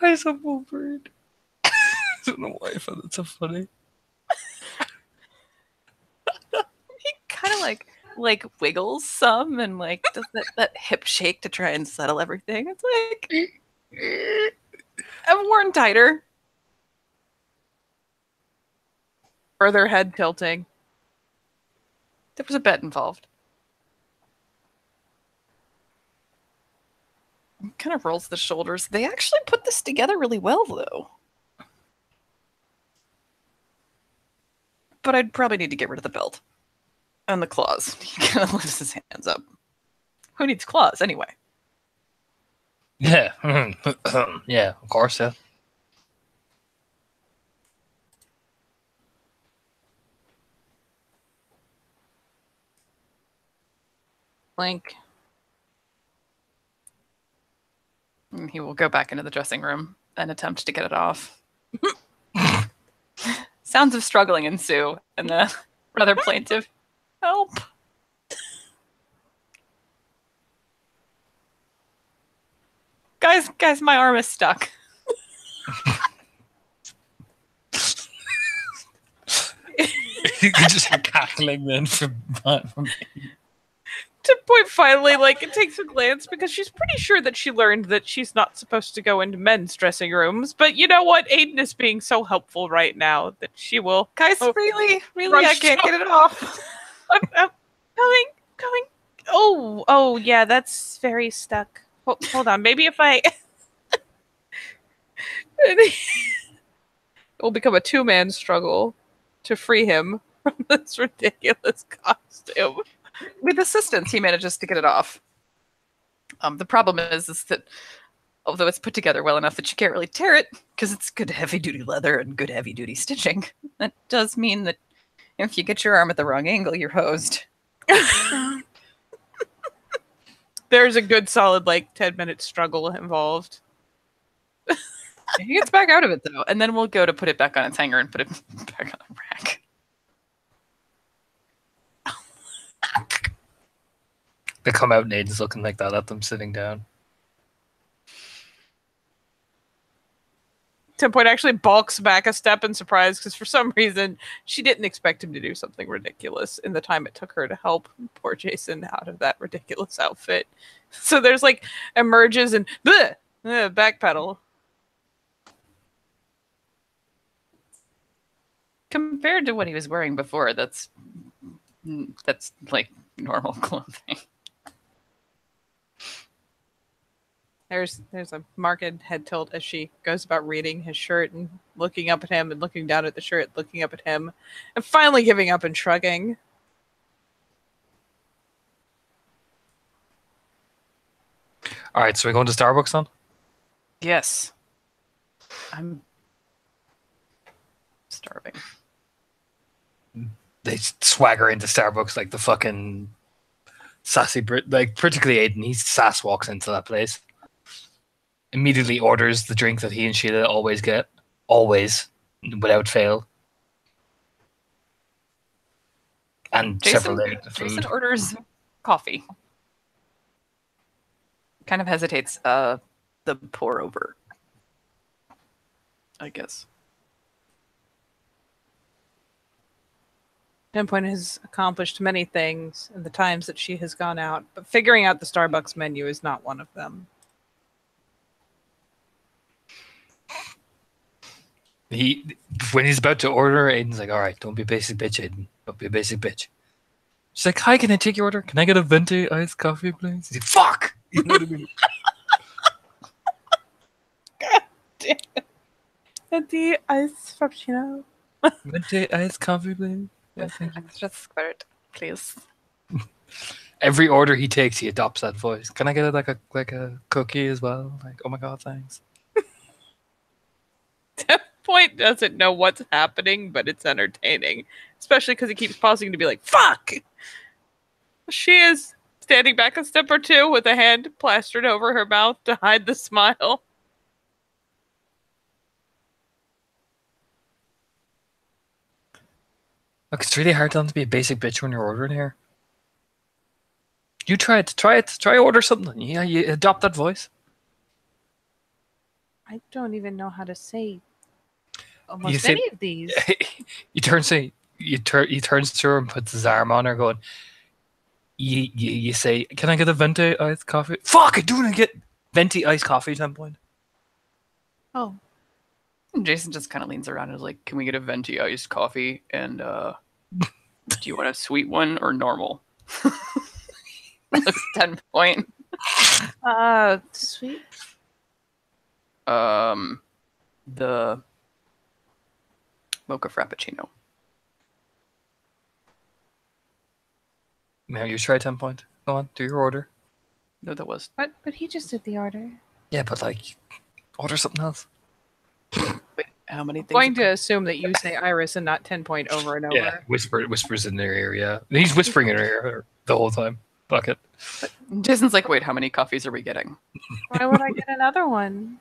Guys, I'm Wolverine. I don't know why I found that so funny. He kind of like wiggles some and like does that hip shake to try and settle everything. It's like I've worn tighter. Further head tilting. There was a bet involved. Kind of rolls the shoulders. They actually put this together really well, though. But I'd probably need to get rid of the belt. And the claws. He kind of lifts his hands up. Who needs claws, anyway? Yeah. Yeah, of course, yeah. Link. And he will go back into the dressing room and attempt to get it off. Sounds of struggling ensue, and the rather plaintive, help. Guys, my arm is stuck. You just hear cackling then from 10-point finally, it takes a glance because she's pretty sure that she learned that she's not supposed to go into men's dressing rooms. But you know what? Aiden is being so helpful right now that she will. Guys, really, I can't get it off. I'm coming. Oh, yeah, that's very stuck. Hold on. Maybe if I... It will become a two-man struggle to free him from this ridiculous costume. With assistance, he manages to get it off. The problem is that although it's put together well enough that you can't really tear it, because it's good heavy-duty leather and good heavy-duty stitching, that does mean that if you get your arm at the wrong angle, you're hosed. There's a good solid 10-minute struggle involved. He gets back out of it though, and then we'll go to put it back on its hanger and put it back on the rack. They come out and Aiden's looking like that at them sitting down. 10-point actually balks back a step in surprise because for some reason she didn't expect him to do something ridiculous in the time it took her to help poor Jason out of that ridiculous outfit. So there's emerges and backpedal. Compared to what he was wearing before, that's normal clothing. There's a marked head tilt as she goes about reading his shirt and looking up at him and looking down at the shirt, looking up at him, and finally giving up and shrugging. All right, so we're going to Starbucks then? Yes. I'm starving. They swagger into Starbucks like the fucking sassy Brit. Particularly Aiden, he sass walks into that place. Immediately orders the drink that he and Sheila always get. Always. Without fail. And several layers of food. Jason orders coffee. Kind of hesitates. The pour over, I guess. 10-point has accomplished many things in the times that she has gone out, but figuring out the Starbucks menu is not one of them. When he's about to order, Aiden's like, all right, don't be a basic bitch, Aiden. Don't be a basic bitch. She's like, hi, can I take your order? Can I get a venti iced coffee, please? He's like, fuck! You know what I mean? God damn it. Venti iced frappuccino. Venti iced coffee, please? Yes, extra squirt, please. Every order he takes, he adopts that voice. Can I get like a cookie as well? Like, oh my god, thanks. 10-point doesn't know what's happening, but it's entertaining. Especially because he keeps pausing to be like, fuck! She is standing back a step or two with a hand plastered over her mouth to hide the smile. Look, it's really hard to be a basic bitch when you're ordering here. You try it. Try order something. Yeah, you adopt that voice. I don't even know how to say almost any of these. He turns to her and puts his arm on her, going. You say, "Can I get a venti iced coffee?" Fuck! I don't want to get venti iced coffee. 10-point. Oh. And Jason just kind of leans around and is like, "Can we get a venti iced coffee? And do you want a sweet one or normal?" That's 10-point. Sweet. The mocha frappuccino. Now you try 10-point. Go on, do your order. No, that was. But he just did the order. Yeah, but order something else. Wait, how many things? I'm going to assume that you say Iris and not 10-point over and over. Yeah, whispers in their ear. Yeah, he's whispering in her ear the whole time. Fuck it. But Jason's like, wait, how many coffees are we getting? Why would I get another one?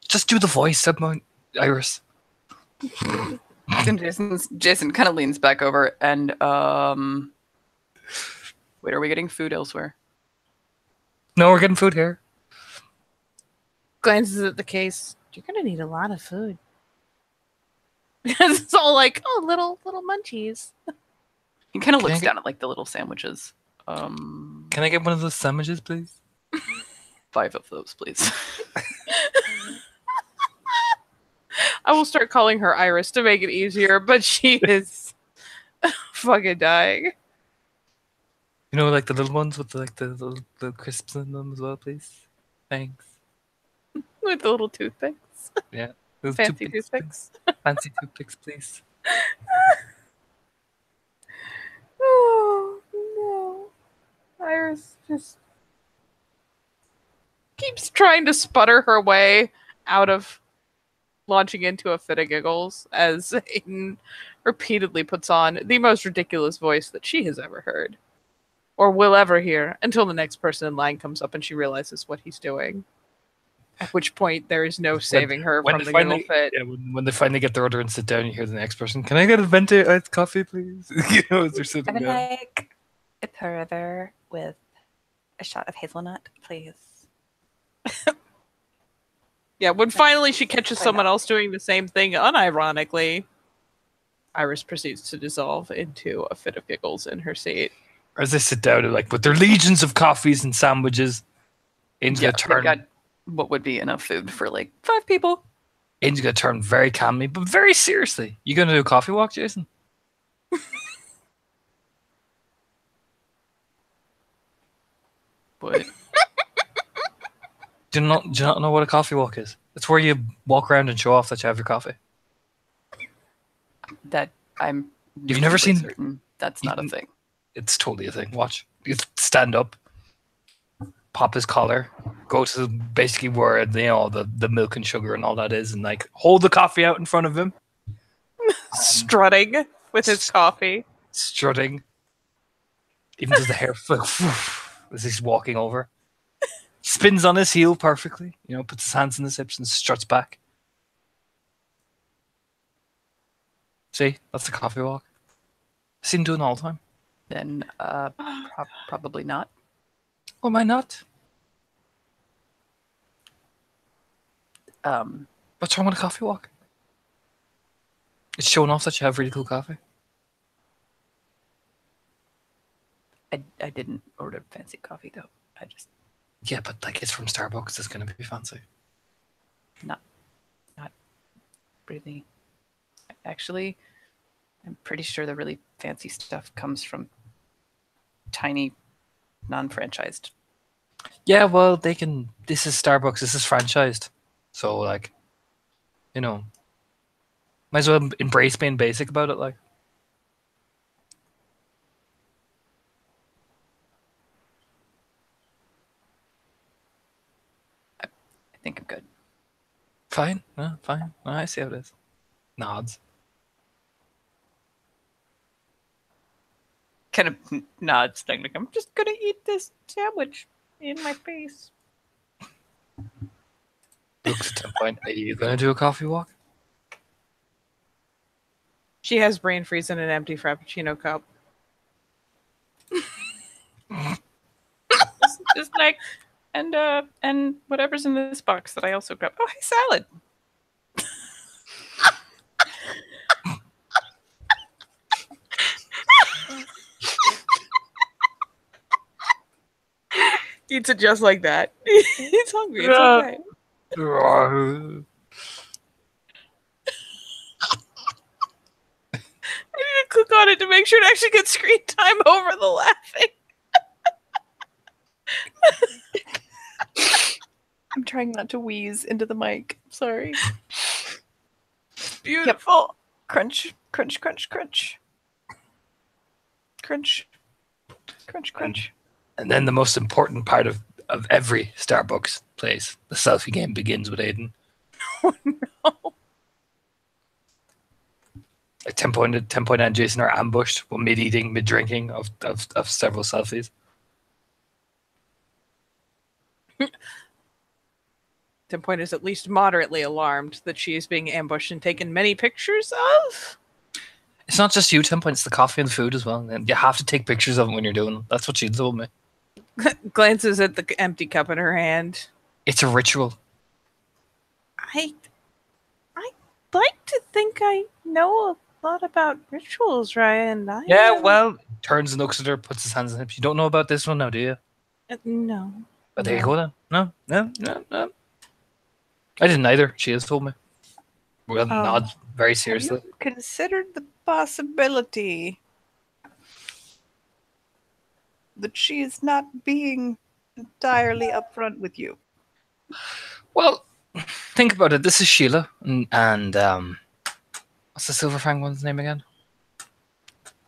Just do the voice, 10-point, Iris. And Jason kind of leans back over and wait, are we getting food elsewhere? No, we're getting food here. Glances at the case. You're going to need a lot of food. It's all like, oh, little munchies. He kind of looks down at like the little sandwiches. Can I get one of those sandwiches, please? 5 of those, please. I will start calling her Iris to make it easier, but she is fucking dying. You know, like the little ones with like the little crisps in them as well, please. Thanks. With the little toothpicks. Yeah. Fancy toothpicks. Fancy toothpicks, please. Oh, no. Iris just keeps trying to sputter her way out of launching into a fit of giggles as Aiden repeatedly puts on the most ridiculous voice that she has ever heard. Or will ever hear, until the next person in line comes up and she realizes what he's doing. At which point, there is no saving her from the giggle fit. Yeah, when they finally get their order and sit down, you hear the next person, can I get a venti iced coffee, please? You know, as they're sitting I would down. like a pour-over with a shot of hazelnut, please. Yeah, when finally she catches someone else doing the same thing, unironically, Iris proceeds to dissolve into a fit of giggles in her seat. As they sit down, like with their legions of coffees and sandwiches, Aiden's gonna turn. Got what would be enough food for like 5 people. Aiden's gonna turn very calmly, but very seriously. You gonna do a coffee walk, Jason? What? Do you not know what a coffee walk is? It's where you walk around and show off that you have your coffee. That I'm. You've never seen? Certain that's not a thing. It's totally a thing. Watch. You stand up, pop his collar, go to basically where the milk and sugar and all that is, and like hold the coffee out in front of him, strutting with his coffee, strutting. Even does the hair flick as he's walking over. Spins on his heel perfectly, puts his hands in his hips and struts back. See, that's a coffee walk. I see him doing it all the time. Then probably not. Why am I not? What's wrong with a coffee walk? It's showing off that you have really cool coffee. I didn't order fancy coffee though. Yeah, but like it's from Starbucks. It's gonna be fancy. Not really. Actually, I'm pretty sure the really fancy stuff comes from tiny, non-franchised. Yeah, well, they can. This is Starbucks. This is franchised. So like, might as well embrace being basic about it. Like, I think I'm good. Fine. Fine. I see how it is. Nods. Kind of nods, thing like I'm just gonna eat this sandwich in my face. Looks at 10 point. Are you gonna do a coffee walk? She has brain freeze in an empty Frappuccino cup. just like and whatever's in this box that I also grabbed. Oh, hey, salad. Eats it just like that. He's hungry. It's okay. I need to click on it to make sure it actually gets screen time over the laughing. I'm trying not to wheeze into the mic. Sorry. Beautiful. Yep. Crunch, crunch, crunch, crunch. Crunch. Crunch, crunch. And then the most important part of every Starbucks place, the selfie game begins with Aiden. Oh no. Like 10 point and Jason are ambushed while mid-eating, mid-drinking of several selfies. 10 point is at least moderately alarmed that she is being ambushed and taken many pictures of. It's not just you, 10 point, it's the coffee and the food as well. And you have to take pictures of it when you're doing it. That's what she told me. Glances at the empty cup in her hand. It's a ritual. like to think I know a lot about rituals, Ryan. Yeah, well, turns and looks at her, puts his hands on hips. You don't know about this one now, do you? No. But there you go then. No. I didn't either. She has told me. Well, nods very seriously. Have you considered the possibility that she is not being entirely upfront with you? Well, think about it. This is Sheila, and what's the Silver Fang one's name again?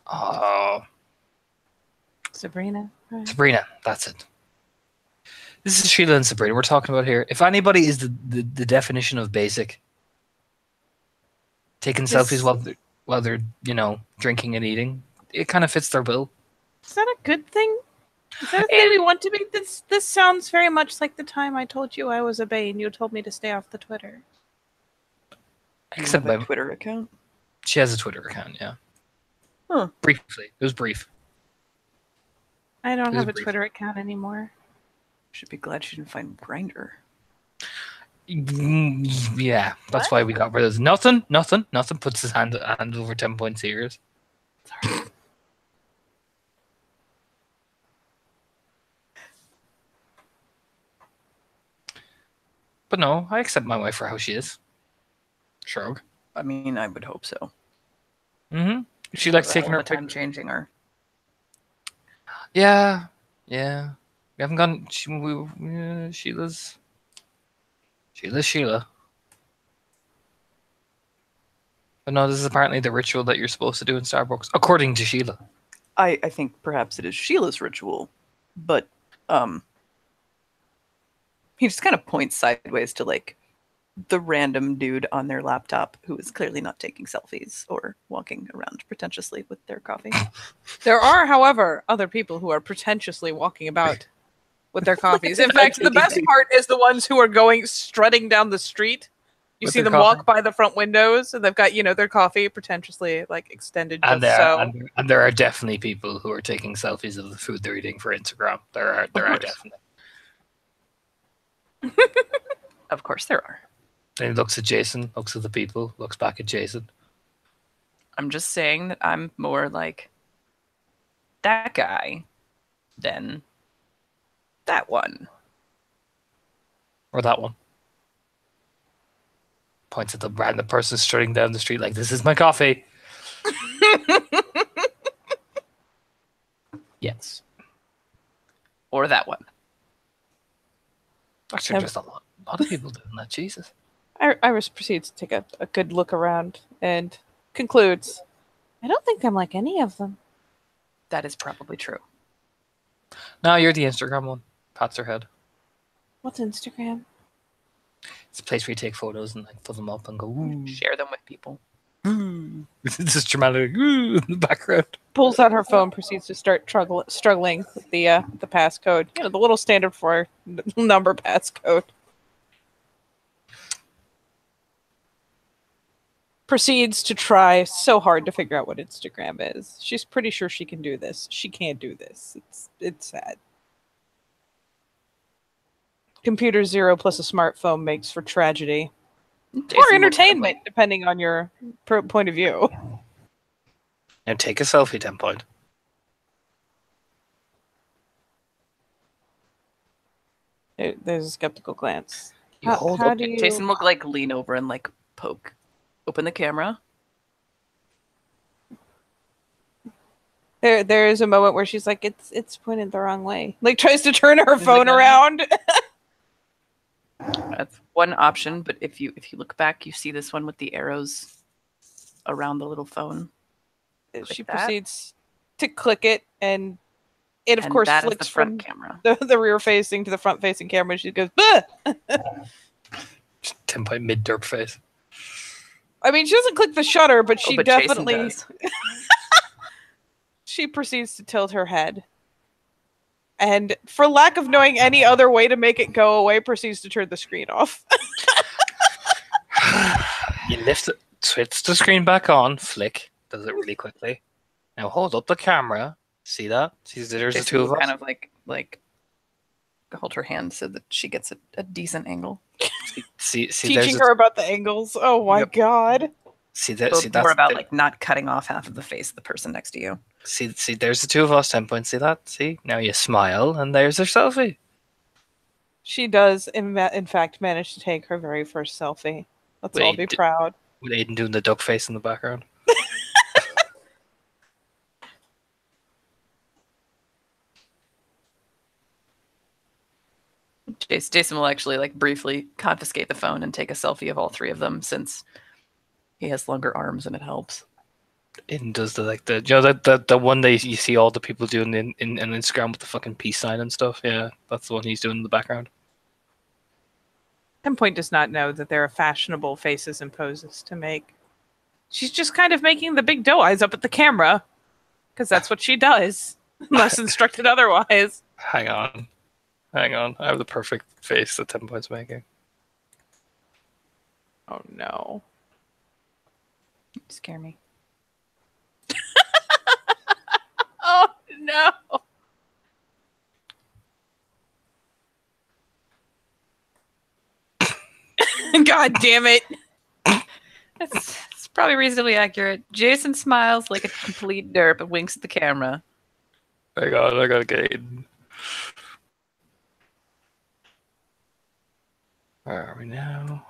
Oh, Sabrina. Right. Sabrina. That's it. This is Sheila and Sabrina we're talking about here. If anybody is the definition of basic, taking selfies while they're drinking and eating, it kind of fits their bill. Is that a good thing? Is that a thing we want to be? This sounds very much like the time I told you I was a Bane. You told me to stay off the Twitter. Except my Twitter account. She has a Twitter account, yeah. Huh. Briefly. It was brief. I don't have a Twitter account anymore. Should be glad she didn't find Grindr. Yeah, that's why we got rid of nothing. Puts his hand over 10 points ears. Sorry. But no, I accept my wife for how she is. Shrug. I mean, I would hope so. Mm-hmm. She likes taking her time changing her. Yeah. We haven't gone. Sheila's Sheila. But no, this is apparently the ritual that you're supposed to do in Starbucks, according to Sheila. I think perhaps it is Sheila's ritual, but he just kind of points sideways to like the random dude on their laptop who is clearly not taking selfies or walking around pretentiously with their coffee. There are, however, other people who are pretentiously walking about with their coffees. In fact, the best part is the ones who are strutting down the street. You see them walk by the front windows, and they've got their coffee pretentiously extended. And there are definitely people who are taking selfies of the food they're eating for Instagram. There are definitely. Of course there are. Then he looks at Jason, looks at the people, looks back at Jason. I'm just saying that I'm more like that guy than that one. Or that one. Points at the random person strutting down the street like, this is my coffee. Yes. Or that one. Actually, there's a lot of people doing that. Jesus. Iris proceeds to take a good look around and concludes, I don't think I'm like any of them. That is probably true. No, you're the Instagram one. Pats her head. What's Instagram? It's a place where you take photos and put them up and go, ooh. Share them with people. It's just dramatic ooh in the background. Pulls out her phone, proceeds to start struggling with the passcode. The little standard for number passcode. Proceeds to try so hard to figure out what Instagram is. She's pretty sure she can do this. She can't do this. It's sad. Computer 0 plus a smartphone makes for tragedy. Or entertainment, depending on your point of view. Now take a selfie, 10 point. There's a skeptical glance. How do you... Jason will lean over and poke. Open the camera. There is a moment where she's like, it's pointed the wrong way. Tries to turn her phone around. That's one option, but if you look back, you see this one with the arrows around the little phone. She proceeds to click it, and it of course flicks the front from camera. The rear facing to the front facing camera. She goes, bah! 10 point mid derp face. I mean, she doesn't click the shutter, but she definitely does. She proceeds to tilt her head. And for lack of knowing any other way to make it go away, proceeds to turn the screen off. You lift it, switch the screen back on, flick, does it really quickly. Now hold up the camera. See that? See, there's the two of us. Kind of hold her hand so that she gets a decent angle. See, Teaching her about the angles. Oh my god. See That's more about like not cutting off half of the face of the person next to you. See, there's the two of us, 10 points. See that? See, now you smile, and there's her selfie. She does, in fact, manage to take her very first selfie. Let's all be proud. With Aiden doing the duck face in the background. Jason will actually like briefly confiscate the phone and take a selfie of all three of them since he has longer arms and it helps. Aiden does the one that you see all the people doing in Instagram with the fucking peace sign and stuff. Yeah, that's the one he's doing in the background. 10 Point does not know that there are fashionable faces and poses to make. She's just kind of making the big doe eyes up at the camera because that's what she does, unless instructed otherwise. Hang on. I have the perfect face that 10 Point's making. Oh no. You scare me. Oh no. God damn it. It's probably reasonably accurate. Jason smiles like a complete derp and winks at the camera. I gotta get Aiden. Where are we now?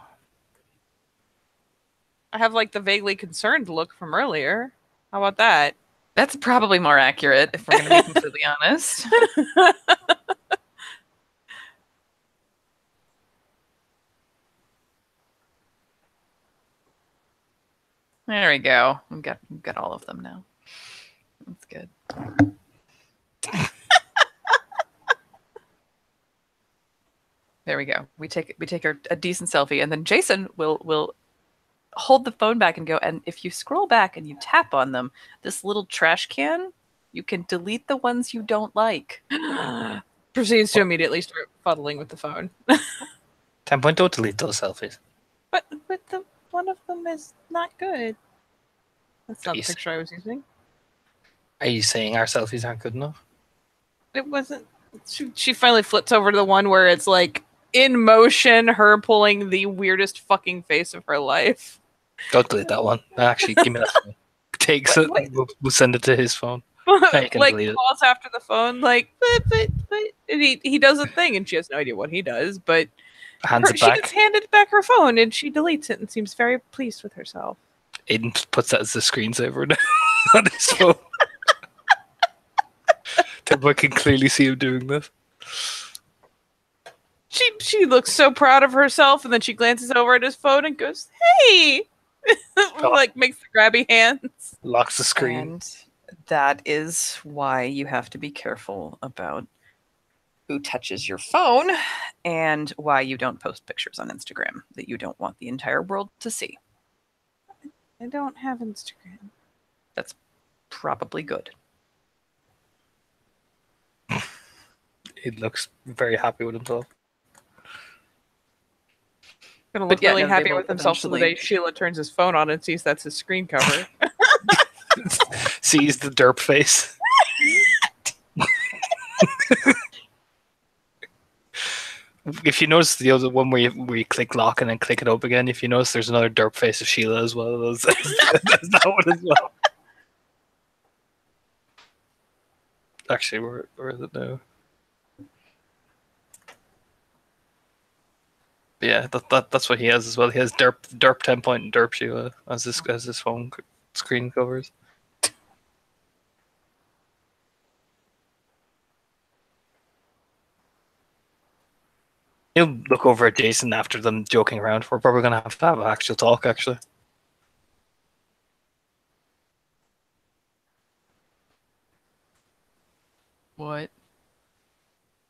I have like the vaguely concerned look from earlier. How about that? That's probably more accurate if we're going to be completely honest. There we go. We've got all of them now. That's good. There we go. We take a decent selfie, and then Jason will hold the phone back and go. And if you scroll back and you tap on them, this little trash can, you can delete the ones you don't like. Proceeds to immediately start fuddling with the phone. 10 Point, don't delete those selfies. But the one of them is not good. That's not the picture I was using. Are you saying our selfies aren't good enough? It wasn't. She finally flips over to the one where it's like in motion, her pulling the weirdest fucking face of her life. Don't delete that one. Actually, give me that phone. Takes it. We'll send it to his phone. Like calls after the phone, like but and he does a thing, and she has no idea what he does, but hands it back. She gets handed back her phone, and she deletes it, and seems very pleased with herself. Aiden puts that as the screensaver now on his phone. Everyone can clearly see him doing this. She looks so proud of herself, and then she glances over at his phone and goes, "Hey!" Like makes the grabby hands. Locks the screen. And that is why you have to be careful about who touches your phone, and why you don't post pictures on Instagram that you don't want the entire world to see. I don't have Instagram. That's probably good. He looks very happy with himself. Gonna look really happy with himself so the day Sheila turns his phone on and sees that's his screen cover. Sees the derp face. If you notice the other one where you click lock and then click it up again, if you notice there's another derp face of Sheila as well. There's that one as well. Actually, where is it now? Yeah, that's what he has as well. He has derp 10 Point and derp Sheila as his phone screen covers. He'll look over at Jason after them joking around. We're probably going to have an actual talk, actually. What?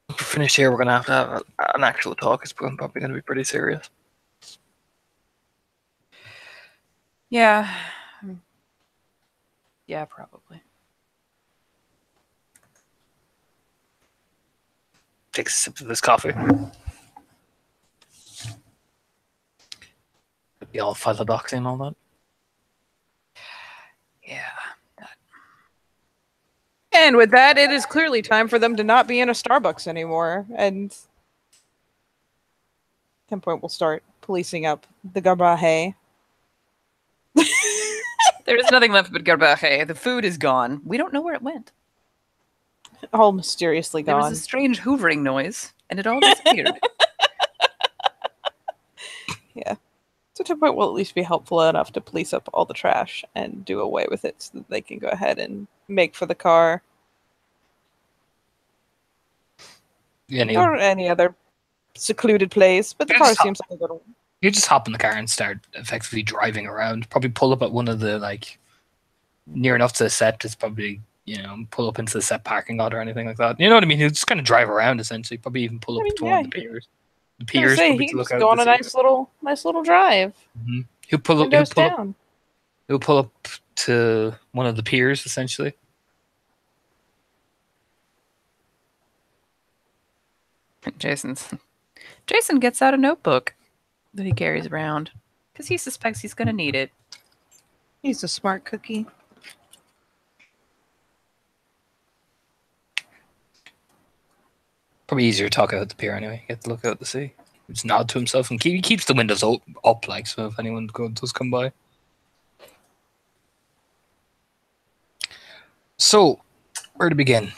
If we're finished here, we're going to have an actual talk. It's probably going to be pretty serious. Yeah. Yeah, probably. Take a sip of this coffee. Be all philodoxy and all that. Yeah. And with that, it is clearly time for them to not be in a Starbucks anymore. And 10-point will start policing up the garbahe. There is nothing left but garbaje. The food is gone. We don't know where it went. All mysteriously There gone. was a strange hoovering noise, and it all disappeared. Yeah. So 10-point will at least be helpful enough to police up all the trash and do away with it so that they can go ahead and make for the car. Or any other secluded place, but the car seems like a good one. You just hop in the car and start effectively driving around. Probably pull up at one of the, like, near enough to the set. It's probably, pull up into the set parking lot or anything like that. You know what I mean? You just kind of drive around, essentially. Probably even pull up to one of the piers. The piers, he can just go on a nice little drive. Mm-hmm. He'll pull up to one of the piers, essentially. Jason gets out a notebook that he carries around because he suspects he's going to need it. He's a smart cookie. Probably easier to talk out the pier anyway. Get to look out the sea. Just nod to himself and he keeps the windows up, like, so if anyone does come by. So, where to begin?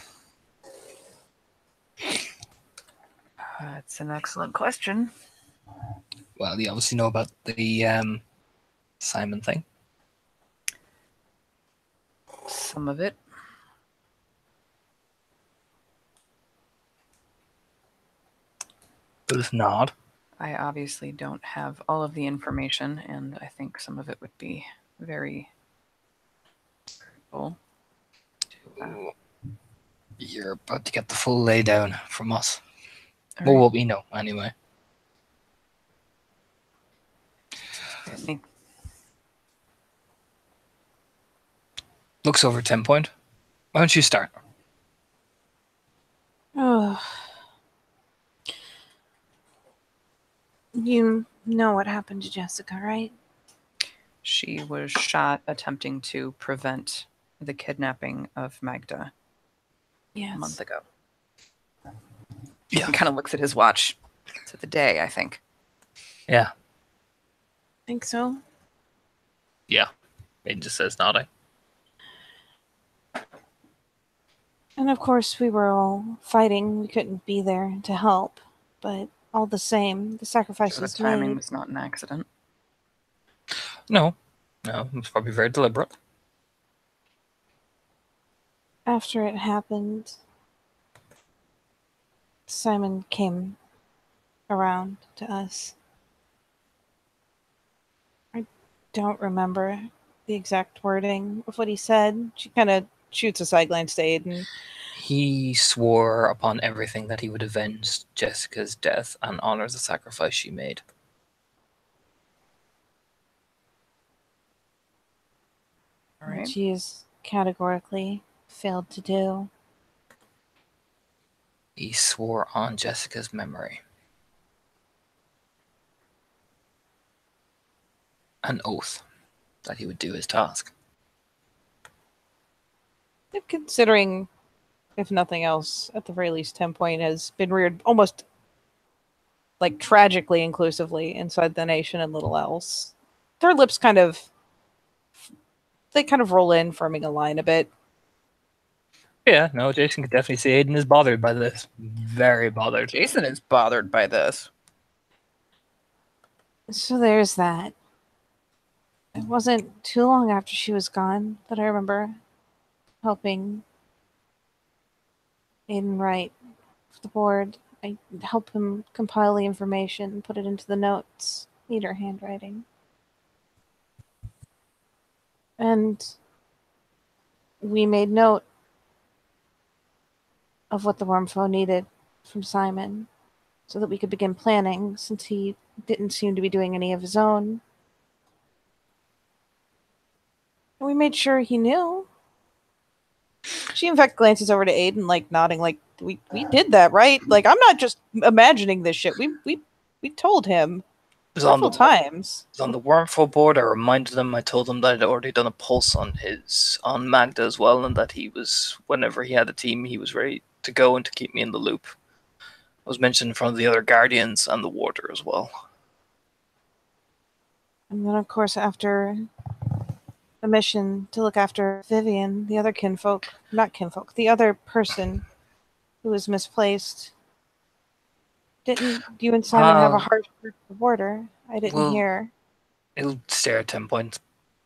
That's an excellent question. Well, you obviously know about the Simon thing. Some of it. Just nod. I obviously don't have all of the information, and I think some of it would be very critical. You're about to get the full laydown from us. All Well, right. what we know, anyway. Looks over 10-point. Why don't you start? Oh. You know what happened to Jessica, right? She was shot attempting to prevent the kidnapping of Magda Yes. a month ago. Yeah. He kind of looks at his watch. It's at the day, I think. Yeah. Think so? Yeah. It just says nodding. And of course, we were all fighting. We couldn't be there to help. But all the same, the sacrifice So was the timing made. was not an accident. No, it was probably very deliberate. After it happened, Simon came around to us. I don't remember the exact wording of what he said. She kind of shoots a side glance to Aiden. He swore upon everything that he would avenge Jessica's death and honor the sacrifice she made. All right. Which he has categorically failed to do. He swore on Jessica's memory. An oath that he would do his task. Considering, if nothing else, at the very least, 10-point has been reared almost like tragically inclusively inside the nation and little else. Their lips kind of roll in, forming a line a bit. Yeah, no, Jason could definitely see Aiden is bothered by this. Very bothered. Jason is bothered by this. So there's that. It wasn't too long after she was gone that I remember helping Aiden write for the board. I help him compile the information, put it into the notes, need her handwriting. And we made note of what the Wormfoe needed from Simon so that we could begin planning, since he didn't seem to be doing any of his own. And we made sure he knew. She, in fact, glances over to Aiden, like, nodding, like, we did that, right? Like, I'm not just imagining this shit. We told him several times. On the Wormfoe board, I reminded him, I told him that I'd already done a pulse on Magda as well, and that he was, whenever he had a team, he was ready to go and to keep me in the loop. was mentioned in front of the other guardians and the warder as well. And then, of course, after the mission to look after Vivian, the other the other person who was misplaced, didn't you and Simon have a harsh word with the warder? I didn't hear. He'll stare at 10 points,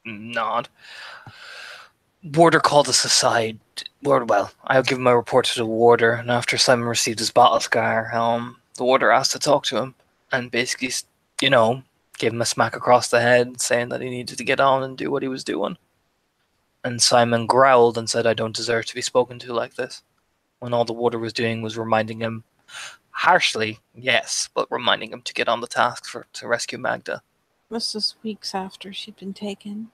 nod. Warder called us aside. I'll give my report to the warder, and after Simon received his battle scar, the warder asked to talk to him, and basically, gave him a smack across the head, saying that he needed to get on and do what he was doing. And Simon growled and said, "I don't deserve to be spoken to like this," when all the warder was doing was reminding him, harshly, yes, but reminding him to get on the task to rescue Magda. This was weeks after she'd been taken.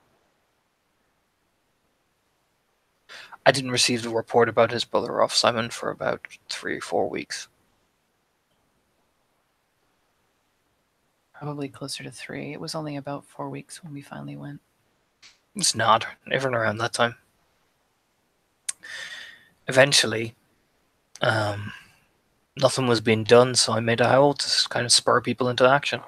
I didn't receive the report about his brother off Simon for about 3 or 4 weeks. Probably closer to 3. It was only about 4 weeks when we finally went. It's not, even around that time. Eventually, nothing was being done, so I made a howl to kind of spur people into action.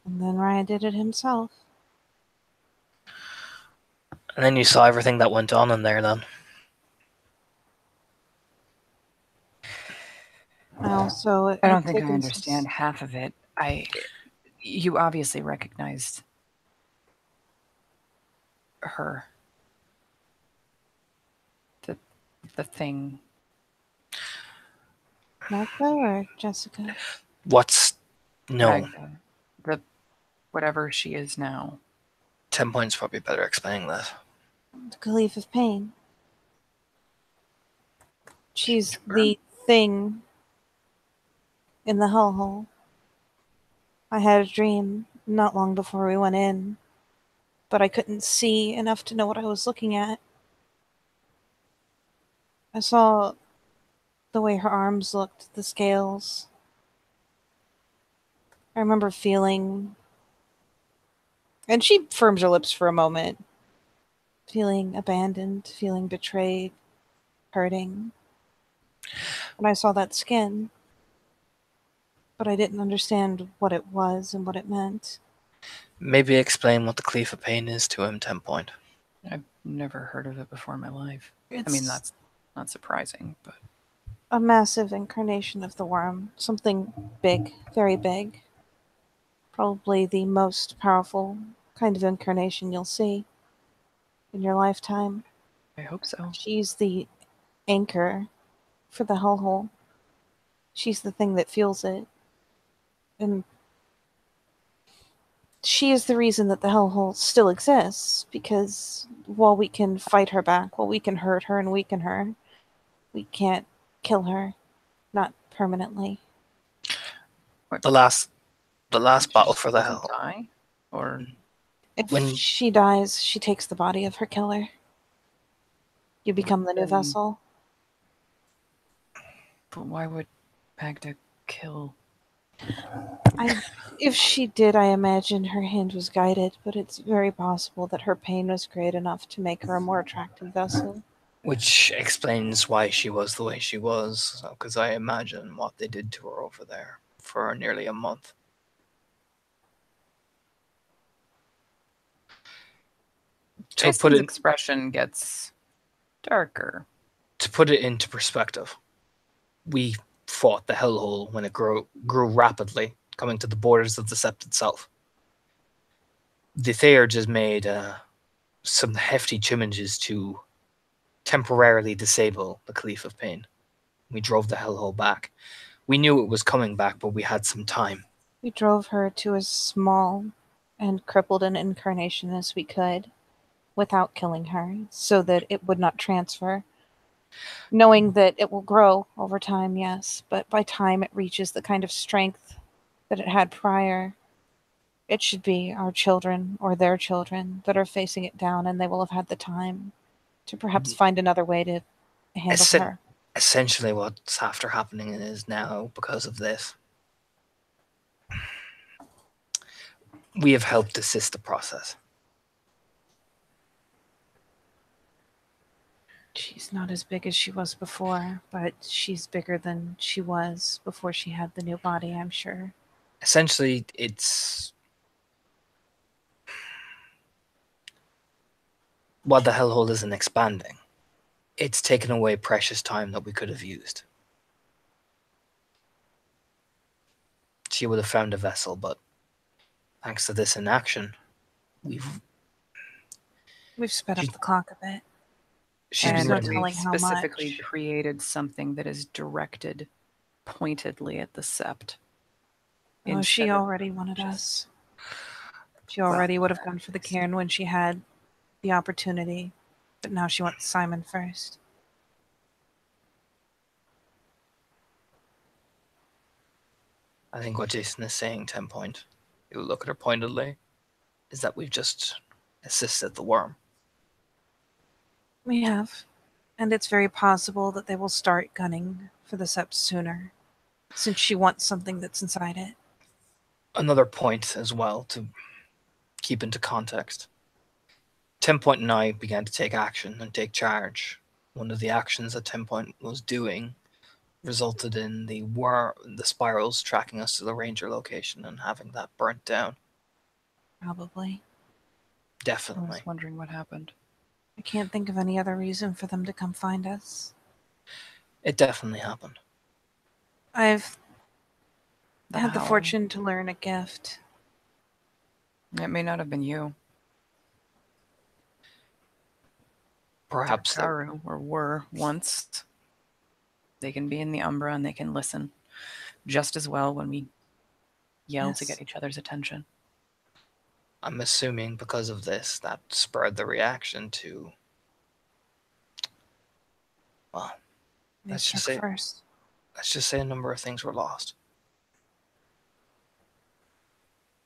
And then Ryan did it himself. And then you saw everything that went on in there then. I don't think I understand half of it. You obviously recognized her. The thing. Magda or Jessica? No. Magda. Whatever she is now. 10 points probably better explaining that. The Caliph of Pain. She's the thing in the hellhole. I had a dream not long before we went in, but I couldn't see enough to know what I was looking at. I saw the way her arms looked, the scales. I remember feeling, and she firmed her lips for a moment, feeling abandoned, feeling betrayed, hurting. And I saw that skin, but I didn't understand what it was and what it meant. Maybe explain what the Caliph of Pain is to him, 10 point. I've never heard of it before in my life. That's not surprising, but... A massive incarnation of the worm. Something big, very big. Probably the most powerful kind of incarnation you'll see in your lifetime. I hope so. She's the anchor for the hellhole. She's the thing that fuels it. And she is the reason that the hellhole still exists, because while we can fight her back, while we can hurt her and weaken her, we can't kill her. Not permanently. The last battle for the hell. Die? Or if she dies, she takes the body of her killer. You become the new vessel. But why would Magda kill? If she did, I imagine her hand was guided, but it's very possible that her pain was great enough to make her a more attractive vessel. Which explains why she was the way she was, because I imagine what they did to her over there for nearly a month. Jason's expression gets darker. To put it into perspective, we fought the hellhole when it grew rapidly, coming to the borders of the Sept itself. The Theurges made some hefty changes to temporarily disable the Caliph of Pain. We drove the hellhole back. We knew it was coming back, but we had some time. We drove her to as small and crippled an incarnation as we could, without killing her, so that it would not transfer. Knowing that it will grow over time, yes, but by time it reaches the kind of strength that it had prior, it should be our children or their children that are facing it down, and they will have had the time to perhaps find another way to handle her. Essentially what's after happening is now, because of this, we have helped assist the process. She's not as big as she was before, but she's bigger than she was before she had the new body, I'm sure. Essentially, it's... While the Hellhole isn't expanding, it's taken away precious time that we could have used. She would have found a vessel, but thanks to this inaction, we've sped up the clock a bit. She's There's been no running. telling how specifically much. created something that is directed pointedly at the sept. Oh, she instead of already wanted just- us. She already would have gone for the cairn when she had the opportunity, but now she wants Simon first. I think what Jason is saying, 10 Point, you look at her pointedly, is that we've just assisted the worm. We have. And it's very possible that they will start gunning for the sept sooner, since she wants something that's inside it. Another point as well to keep into context. 10 Point and I began to take action and take charge. One of the actions that 10 Point was doing resulted in the spirals tracking us to the ranger location and having that burnt down. Probably. I Definitely. was wondering what happened. I can't think of any other reason for them to come find us. It definitely happened. I've The had the howl. fortune to learn a gift. It may not have been you. Perhaps that Karu, or were once. They can be in the Umbra and they can listen just as well when we yell to Yes. get each other's attention. I'm assuming because of this, that spurred the reaction to, well, They Let's just struck say- first. let's just say a number of things were lost.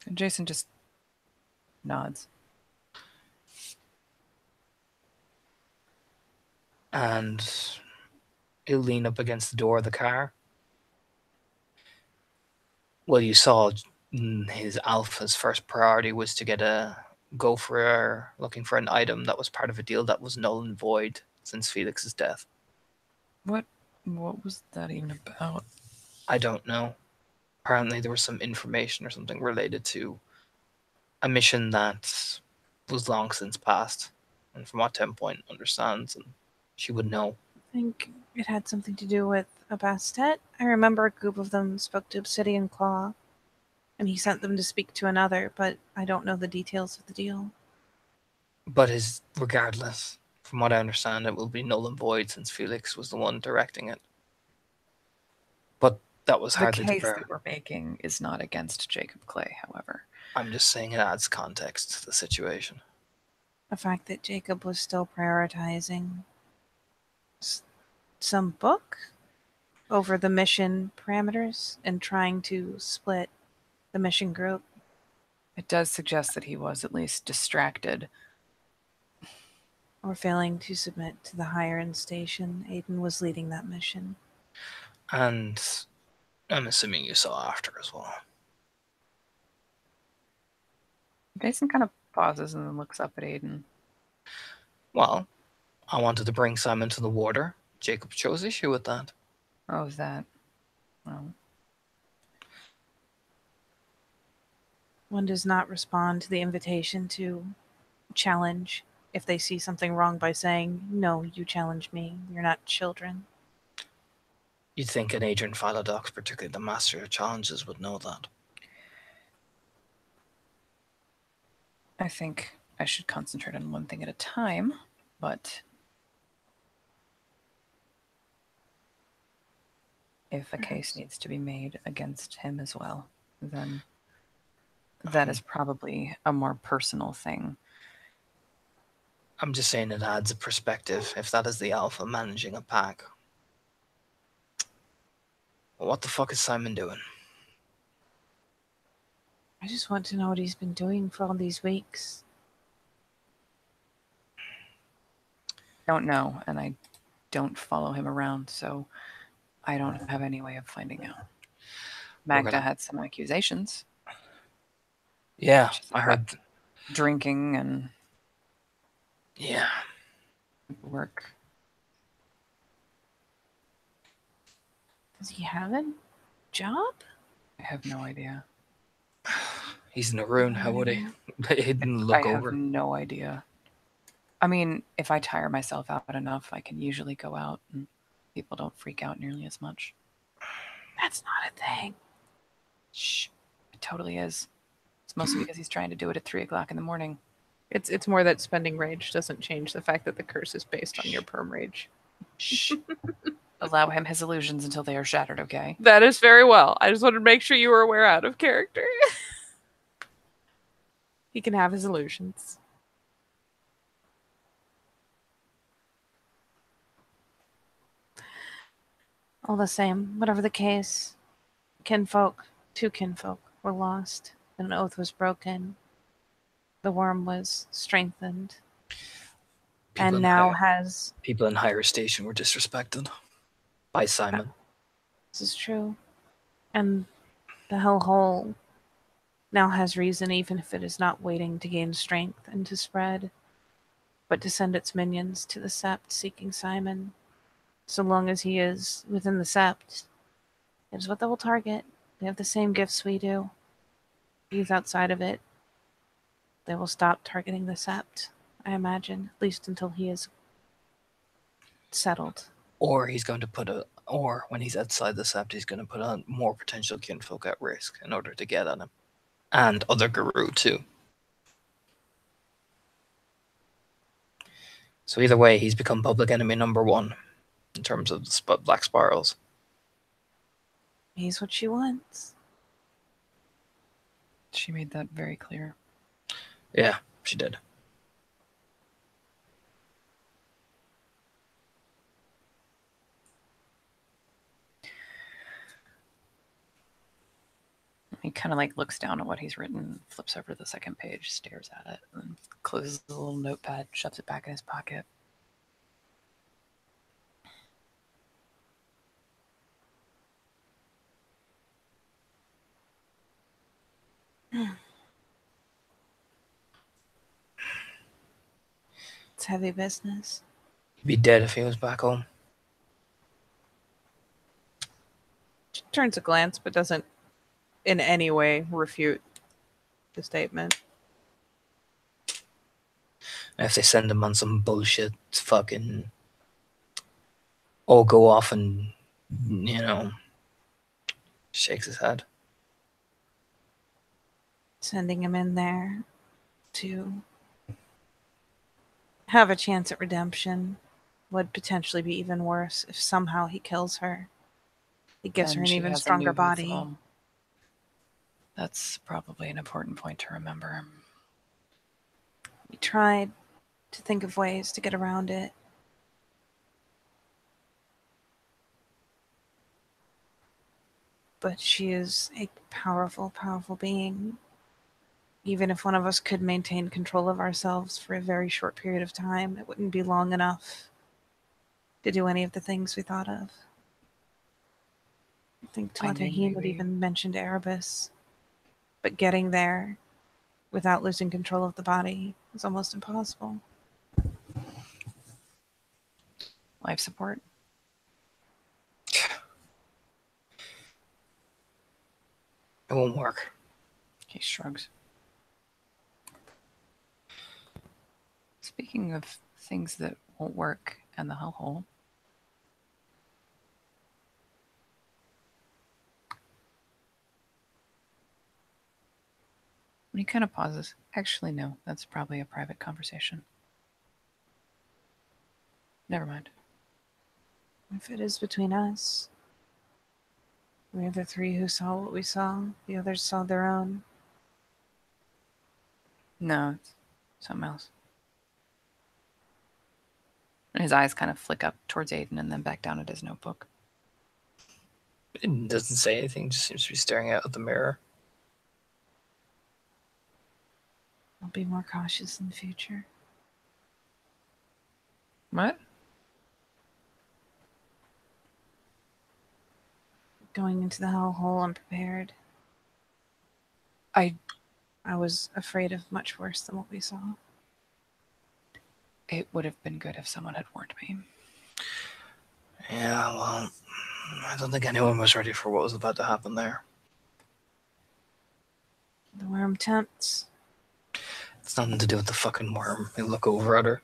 And Jason just nods. And he'll lean up against the door of the car. Well, you saw his alpha's first priority was to looking for an item that was part of a deal that was null and void since Felix's death. What was that even about? I don't know. Apparently there was some information or something related to a mission that was long since past. And from what 10 Point understands, and she would know. I think it had something to do with a Bastet. I remember a group of them spoke to Obsidian Claw, and he sent them to speak to another, but I don't know the details of the deal. But regardless, from what I understand, it will be null and void since Felix was the one directing it. But that was The hardly to case bear. that we're making is not against Jacob Clay, however. I'm just saying it adds context to the situation. The fact that Jacob was still prioritizing some book over the mission parameters and trying to split the mission group. It does suggest that he was at least distracted. Or failing to submit to the higher end station. Aiden was leading that mission. And I'm assuming you saw after as well. Jason kind of pauses and then looks up at Aiden. Well, I wanted to bring Simon to the water. Jacob chose issue with that. Oh, is that? Well, One does not respond to the invitation to challenge if they see something wrong by saying, "No, you challenge me. You're not children." You'd think an Adrian Philodox, particularly the master of challenges, would know that. I think I should concentrate on one thing at a time, but if a case needs to be made against him as well, then that is probably a more personal thing. I'm just saying it adds a perspective. If that is the alpha managing a pack, well, what the fuck is Simon doing? I just want to know what he's been doing for all these weeks. Don't know, and I don't follow him around, so I don't have any way of finding out. Magda had some accusations. Yeah, She's I heard. Drinking and Yeah, work. Does he have a job? I have no idea. He's in a ruin. How would he? He didn't look I over. have no idea. I mean, if I tire myself out enough, I can usually go out and people don't freak out nearly as much. That's not a thing. Shh. It totally is. It's mostly because he's trying to do it at 3 o'clock in the morning. It's more that spending rage doesn't change the fact that the curse is based on your perm rage. Shh. Allow him his illusions until they are shattered, okay? That is very well. I just wanted to make sure you were aware out of character. He can have his illusions. All the same, whatever the case, two kinfolk were lost. An oath was broken. The worm was strengthened. People and in now higher- has... People in higher station were disrespected by Simon. This is true. And the hellhole now has reason, even if it is not waiting to gain strength and to spread, but to send its minions to the sept seeking Simon. So long as he is within the sept, it is what they will target. They have the same gifts we do. If he's outside of it, they will stop targeting the sept, I imagine, at least until he is settled. Or he's going to put or when he's outside the sept, he's going to put on more potential kinfolk at risk in order to get at him. And other guru too. So either way, he's become public enemy number 1 in terms of the Black Spirals. He's what she wants. She made that very clear. Yeah, she did. He kind of like looks down at what he's written, flips over to the second page, stares at it, and closes the little notepad, shoves it back in his pocket. It's heavy business. He'd be dead if he was back home. She turns a glance, but doesn't in any way refute the statement. And if they send him on some bullshit, fucking all go off and, shakes his head. Sending him in there to have a chance at redemption would potentially be even worse if somehow he kills her. He gives her an She even has a stronger new body. home. That's probably an important point to remember. We tried to think of ways to get around it. But she is a powerful, powerful being. Even if one of us could maintain control of ourselves for a very short period of time, it wouldn't be long enough to do any of the things we thought of. I think Talatahine had even mentioned Erebus. But getting there without losing control of the body is almost impossible. Life support? It won't work. He shrugs. Speaking of things that won't work and the hellhole. He kind of pauses. Actually, no, that's probably a private conversation. Never mind. If it is between us, we're the three who saw what we saw. The others saw their own. No, it's something else. And his eyes kind of flick up towards Aiden and then back down at his notebook. It doesn't say anything, just seems to be staring out at the mirror. I'll be more cautious in the future. What? Going into the hellhole unprepared. I was afraid of much worse than what we saw. It would have been good if someone had warned me. Yeah, well, I don't think anyone was ready for what was about to happen there. The worm tempts. It's nothing to do with the fucking worm. They look over at her.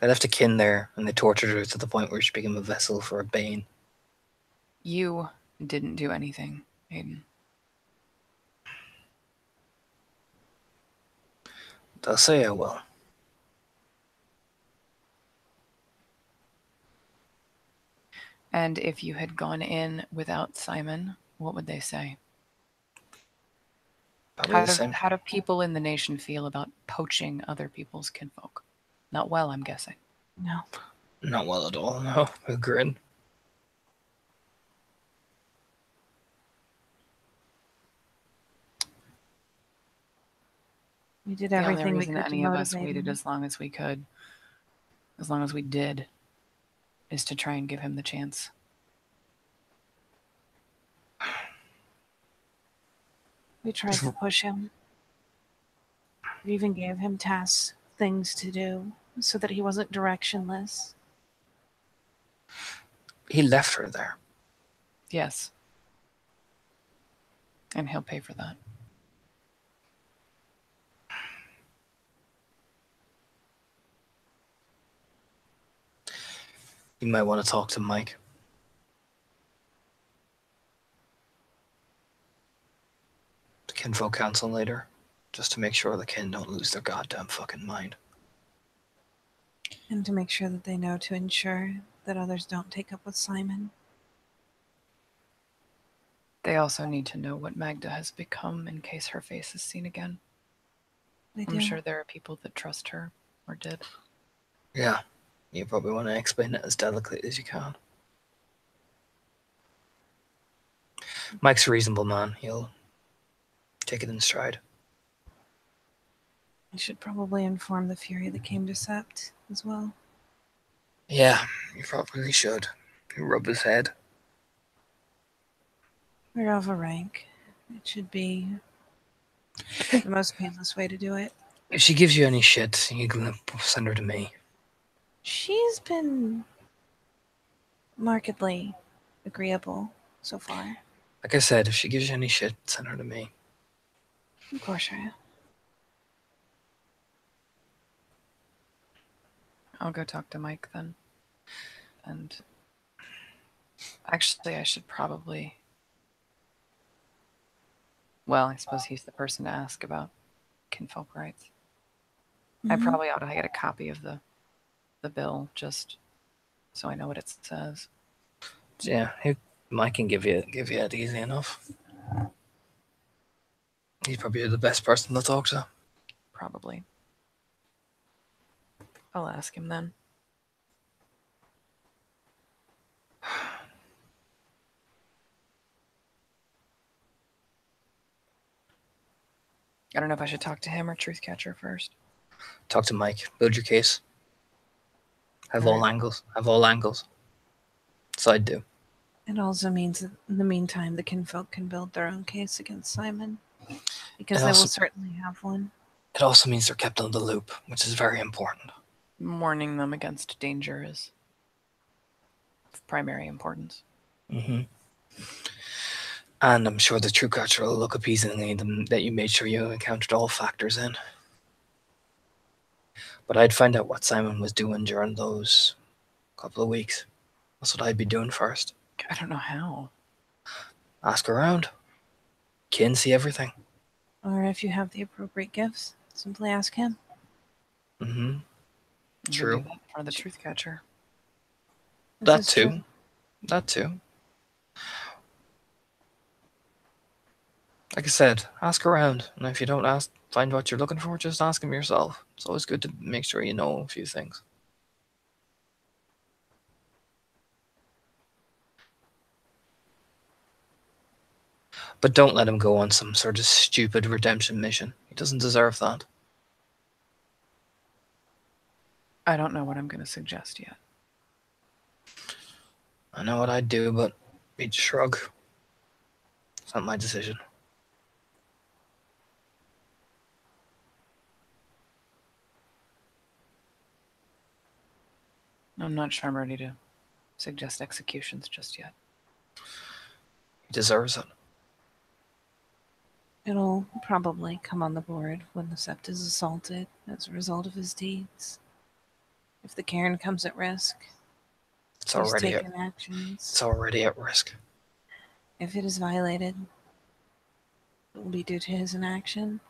They left a kin there, and they tortured her to the point where she became a vessel for a bane. You didn't do anything, Aiden. They'll say I will. And if you had gone in without Simon, what would they say? How do people in the nation feel about poaching other people's kinfolk? Not well, I'm guessing. No. Not well at all, no. A grin. We did everything the only we reason could any to of us motivate waited him. as long as we could, as long as we did, is to try and give him the chance. We tried to push him. We even gave him tasks, things to do, so that he wasn't directionless. He left her there. Yes. And he'll pay for that. You might want to talk to Mike. The Kinfolk Council later, just to make sure the kin don't lose their goddamn fucking mind. And to make sure that they know to ensure that others don't take up with Simon. They also need to know what Magda has become in case her face is seen again. They I'm do. sure there are people that trust her, or did. Yeah, you probably want to explain it as delicately as you can. Mike's a reasonable man. He'll take it in stride. I should probably inform the Fury that came to Sept as well. Yeah, you probably should. You rub his head. We're of a rank. It should be the most painless way to do it. If she gives you any shit, you can send her to me. She's been markedly agreeable so far. Like I said, if she gives you any shit, send her to me. Of course, Raya. I'll go talk to Mike then. And actually, I should probably... Well, I suppose he's the person to ask about kinfolk rights. I probably ought to get a copy of the bill, just so I know what it says. Yeah, Mike can give you it easy enough. He's probably the best person to talk to. Probably. I'll ask him then. I don't know if I should talk to him or Truthcatcher first. Talk to Mike. Build your case. Have all angles. Have all angles. So I'd do. It also means that in the meantime, the kinfolk can build their own case against Simon. Because they will certainly have one. It also means they're kept on the loop, which is very important. Warning them against danger is of primary importance. Mm-hmm. And I'm sure the Truthcatcher will look appeasingly that you made sure you accounted all factors in. But I'd find out what Simon was doing during those couple of weeks. That's what I'd be doing first. I don't know how. Ask around. Kin see everything. Or if you have the appropriate gifts, simply ask him. Mm-hmm. True. Do that for the Truthcatcher. That too. That too. Like I said, ask around. And if you don't find what you're looking for, just ask him yourself. It's always good to make sure you know a few things. But don't let him go on some sort of stupid redemption mission. He doesn't deserve that. I don't know what I'm going to suggest yet. I know what I'd do, but he'd shrug. It's not my decision. I'm not sure I'm ready to suggest executions just yet. He deserves it. It'll probably come on the board when the Sept is assaulted as a result of his deeds. If the Cairn comes at risk, It's he's already taken actions. It's already at risk. If it is violated, it will be due to his inaction.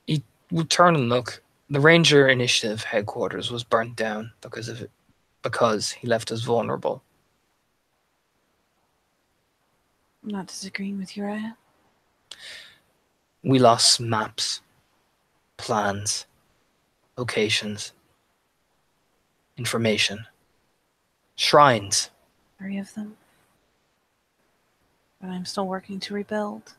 He will turn and look. The Ranger Initiative headquarters was burnt down because of it, because he left us vulnerable. I'm not disagreeing with you, Raya. We lost maps, plans, locations, information, shrines. 3 of them. But I'm still working to rebuild.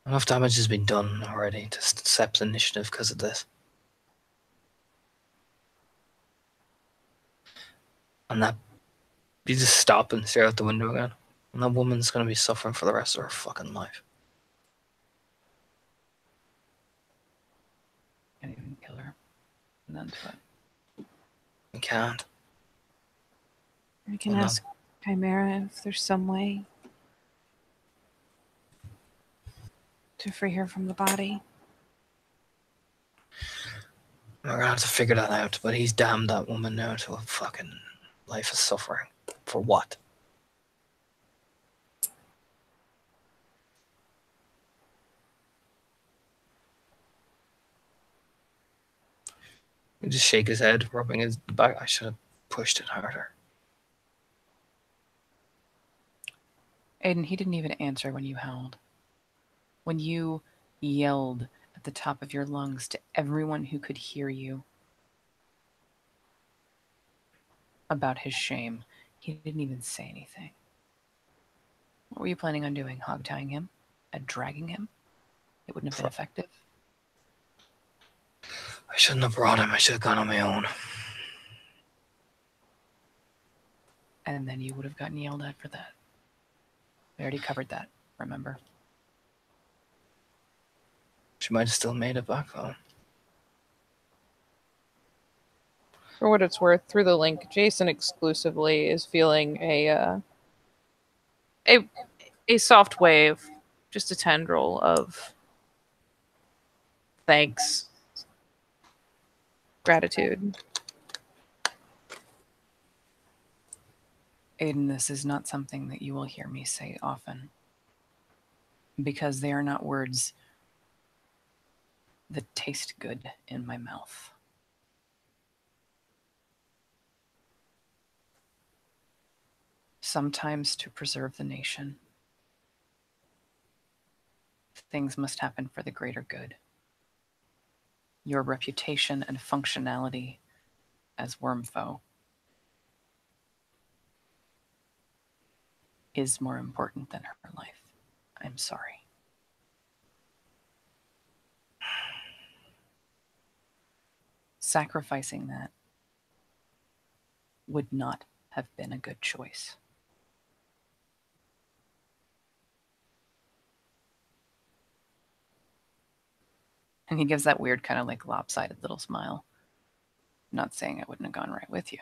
Enough damage has been done already to Sep's initiative because of this. And that, you just stop and stare out the window again. And that woman's going to be suffering for the rest of her fucking life. Can't even kill her. And then what? You can't. I can Well, no. ask Chimera if there's some way to free her from the body. We're going to have to figure that out, but he's damned that woman now to a fucking life of suffering. For what? He just shake his head, rubbing his back. I should have pushed it harder. Aiden, he didn't even answer when you howled. When you yelled at the top of your lungs to everyone who could hear you about his shame, he didn't even say anything. What were you planning on doing? Hog-tying him? And dragging him? It wouldn't have been effective. I shouldn't have brought him. I should have gone on my own. And then you would have gotten yelled at for that. We already covered that, remember? She might have still made it back home. For what it's worth, through the link, Jason exclusively is feeling a soft wave, just a tendril of thanks, gratitude. Aiden, this is not something that you will hear me say often, because they are not words that taste good in my mouth. Sometimes to preserve the nation, things must happen for the greater good. Your reputation and functionality as Wormfoe is more important than her life. I'm sorry. Sacrificing that would not have been a good choice. And he gives that weird kind of like lopsided little smile. Not saying I wouldn't have gone right with you.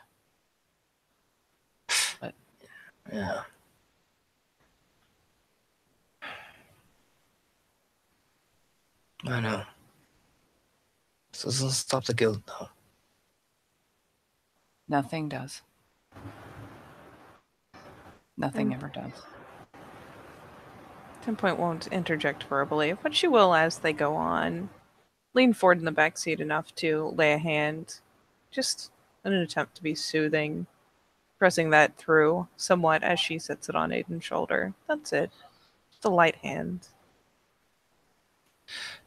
But Yeah. I know. This doesn't stop the guilt, though. nothing does. Nothing ever does. 10 won't interject verbally, but she will as they go on. Lean forward in the back seat enough to lay a hand, just in an attempt to be soothing, pressing that through somewhat as she sets it on Aiden's shoulder. That's it. Just a light hand.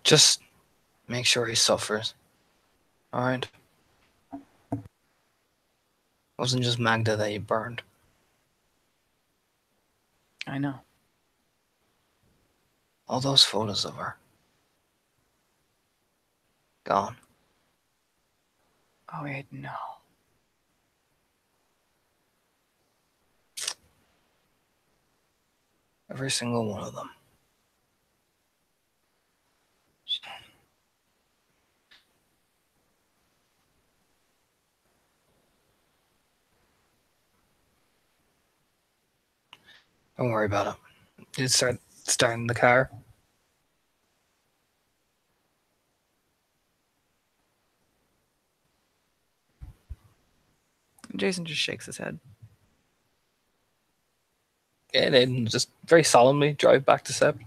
Just make sure he suffers. Alright? It wasn't just Magda that you burned. I know. All those photos of her. Gone. Oh, wait, no. Every single one of them. Don't worry about it. You start starting the car. Jason just shakes his head. And then just very solemnly drive back to Seb.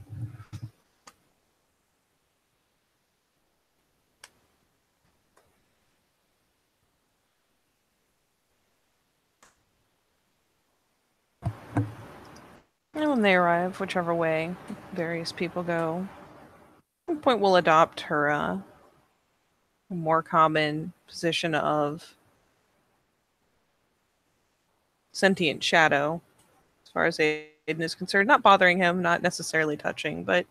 And when they arrive, whichever way various people go, at one point we'll adopt her more common position of sentient shadow, as far as Aiden is concerned. Not bothering him, not necessarily touching, but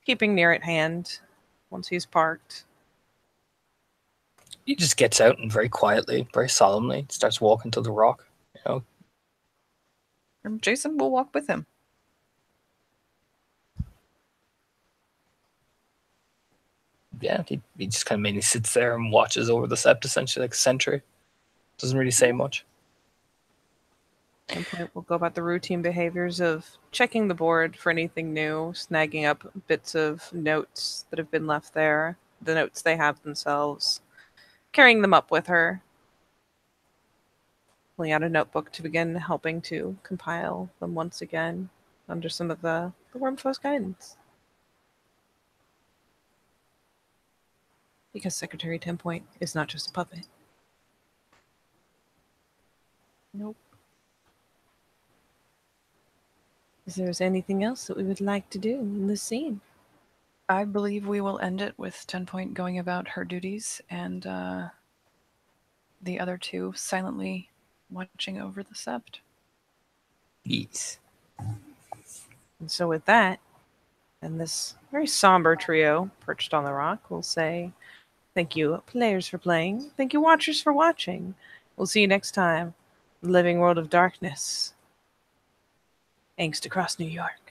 keeping near at hand once he's parked. He just gets out and very quietly, very solemnly starts walking to the rock. You know, And Jason will walk with him. yeah, he just kind of mainly sits there and watches over the sept, essentially like a sentry. Doesn't really say much. At one point, we'll go about the routine behaviors of checking the board for anything new, snagging up bits of notes that have been left there, the notes they have themselves, carrying them up with her, pulling out a notebook to begin helping to compile them once again under some of the Wormfo's guidance. Because Secretary 10 Point is not just a puppet. Nope. Is there anything else that we would like to do in this scene? I believe we will end it with 10 Point going about her duties and the other two silently watching over the sept. Yes. And so with that, and this very somber trio perched on the rock, we'll say thank you, players, for playing. Thank you, watchers, for watching. We'll see you next time. Living World of Darkness. Angst across New York.